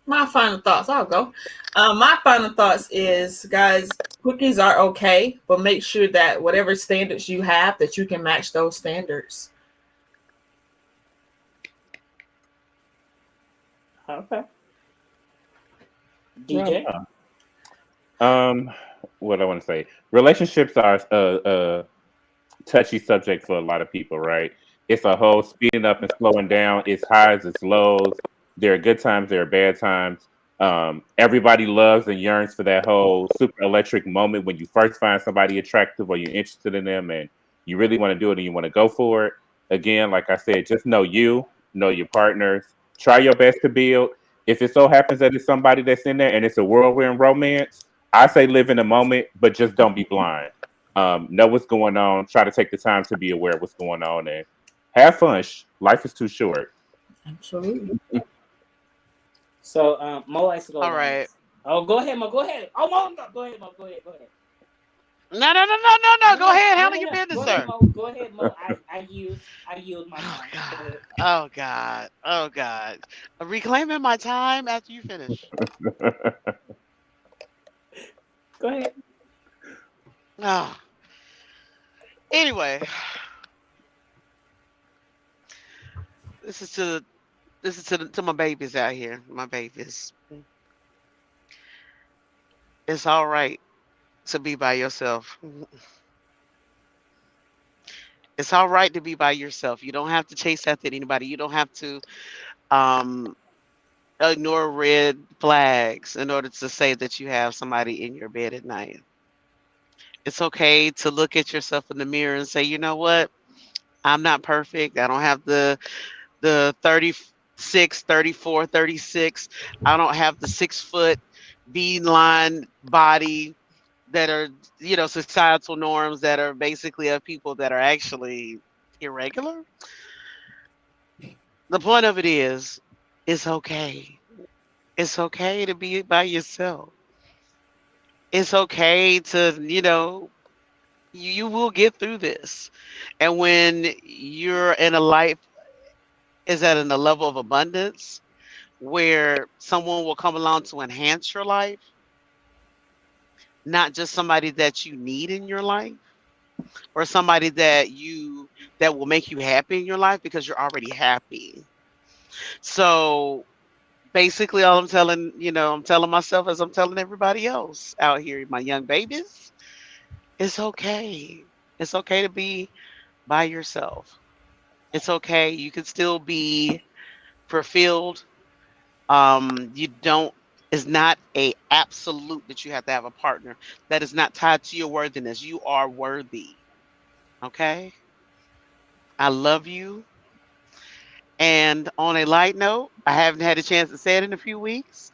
My final thoughts. I'll go. My final thoughts is, guys, cookies are okay, but make sure that whatever standards you have, that you can match those standards. Okay. DJ? What I want to say. Relationships are a touchy subject for a lot of people, right? It's a whole speeding up and slowing down. It's highs, it's lows. There are good times, there are bad times. Everybody loves and yearns for that whole super electric moment when you first find somebody attractive or you're interested in them and you really want to do it and you want to go for it. Again, like I said, just know your partners, try your best to build. If it so happens that it's somebody that's in there and it's a whirlwind romance, I say live in the moment, but just don't be blind. Know what's going on. Try to take the time to be aware of what's going on and have fun. Life is too short. Absolutely. So, Mo likes to go. All right. next. Oh, go ahead, Mo. Go ahead. Oh, Mo, no. Go ahead, Mo. Go ahead. No. Go ahead. Handle your business, Go sir. ahead, Mo. Go ahead, Mo. I yield my time. Oh God. Reclaiming my time after you finish. Go ahead. Oh. Anyway, this is to my babies out here. My babies. It's all right to be by yourself. It's all right to be by yourself. You don't have to chase after anybody. You don't have to ignore red flags in order to say that you have somebody in your bed at night. It's okay to look at yourself in the mirror and say, you know what? I'm not perfect. I don't have the 36, 34, 36. I don't have the 6 foot bean line body that are, societal norms that are basically of people that are actually irregular. The point of it is, it's okay. It's okay to be by yourself. It's okay to, you will get through this. And when you're in a life is at a level of abundance where someone will come along to enhance your life, not just somebody that you need in your life or somebody that will make you happy in your life because you're already happy. So basically all I'm telling myself as I'm telling everybody else out here, my young babies, it's okay. It's okay to be by yourself. It's okay. You can still be fulfilled. You don't It's not a absolute that you have to have a partner. That is not tied to your worthiness. You are worthy. Okay? I love you. And on a light note, I haven't had a chance to say it in a few weeks.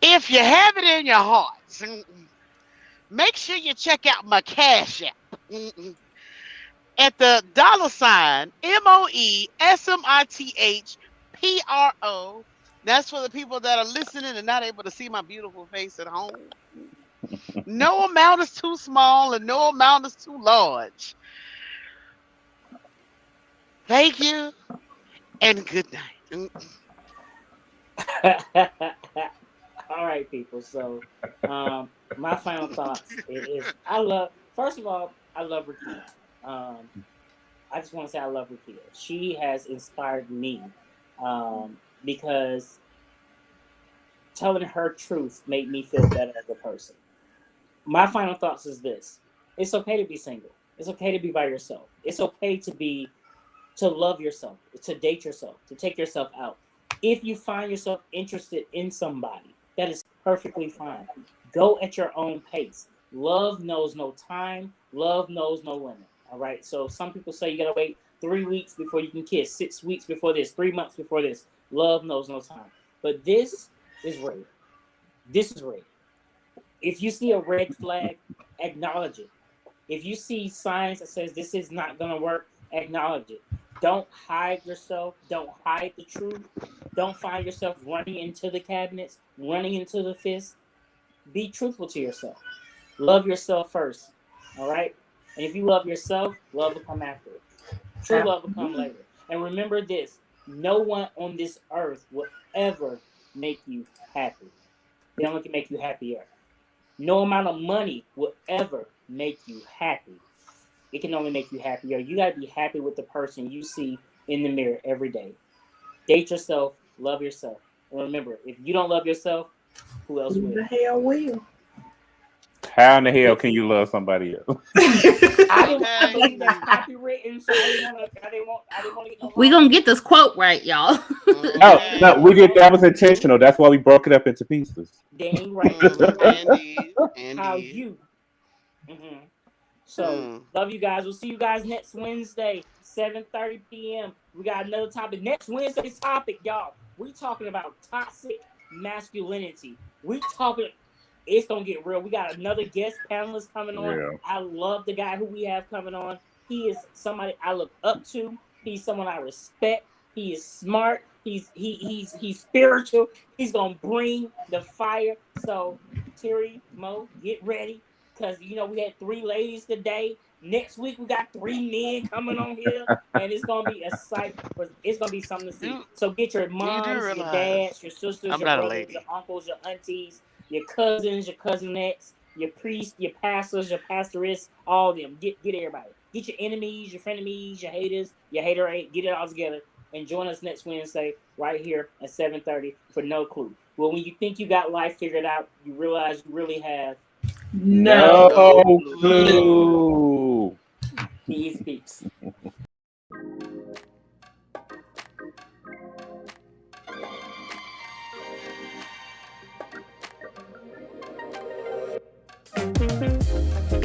If you have it in your hearts, make sure you check out my Cash App. At the $ MoeSmithPro. That's for the people that are listening and not able to see my beautiful face at home. No amount is too small and no amount is too large. Thank you and good night. All right, people. So, my final thoughts is first of all, I love Rakita. I just want to say I love Rakita. She has inspired me because telling her truth made me feel better as a person. My final thoughts is this: it's okay to be single. It's okay to be by yourself. It's okay to love yourself, to date yourself, to take yourself out. If you find yourself interested in somebody, that is perfectly fine. Go at your own pace. Love knows no time. Love knows no limit. All right. So some people say you gotta wait 3 weeks before you can kiss, 6 weeks before this, 3 months before this. Love knows no time. But this is rare. This is rare. If you see a red flag, acknowledge it. If you see signs that says this is not gonna work, acknowledge it. Don't hide yourself. Don't hide the truth. Don't find yourself running into the cabinets, running into the fist. Be truthful to yourself. Love yourself first. All right? And if you love yourself, love will come after it. True love will come later. And remember this: no one on this earth will ever make you happy. They only can make you happier. No amount of money will ever make you happy. It can only make you happier. You got to be happy with the person you see in the mirror every day. Date yourself, love yourself. And remember, if you don't love yourself, who else Who will? the hell will? How in the hell can you love somebody else? I believe that's copywritten, so I didn't want to get no We gonna get this quote right, y'all. Oh no, that was intentional. That's why we broke it up into pieces. Dang right. Indeed. How Indeed. you? Mm-hmm. So love you guys. We'll see you guys next Wednesday, 7:30 p.m. We got another topic. Next Wednesday's topic, y'all. We talking about toxic masculinity. We talking. It's gonna get real. We got another guest panelist coming on. Yeah. I love the guy who we have coming on. He is somebody I look up to. He's someone I respect. He is smart. He's spiritual. He's gonna bring the fire. So Terry, Mo, get ready. Cause we had 3 ladies today. Next week we got 3 men coming on here, and it's gonna be a sight. It's gonna be something to see. So get your moms, your dads, your sisters, I'm your not a brothers, lady. your uncles, your aunties, your cousins, your cousinettes, your priests, your pastors, your pastoress, all of them. Get everybody. Get your enemies, your frenemies, your haters, your haterade. Get it all together and join us next Wednesday right here at 7:30 for No Clue. Well, when you think you got life figured out, you realize you really have No No clue. peace.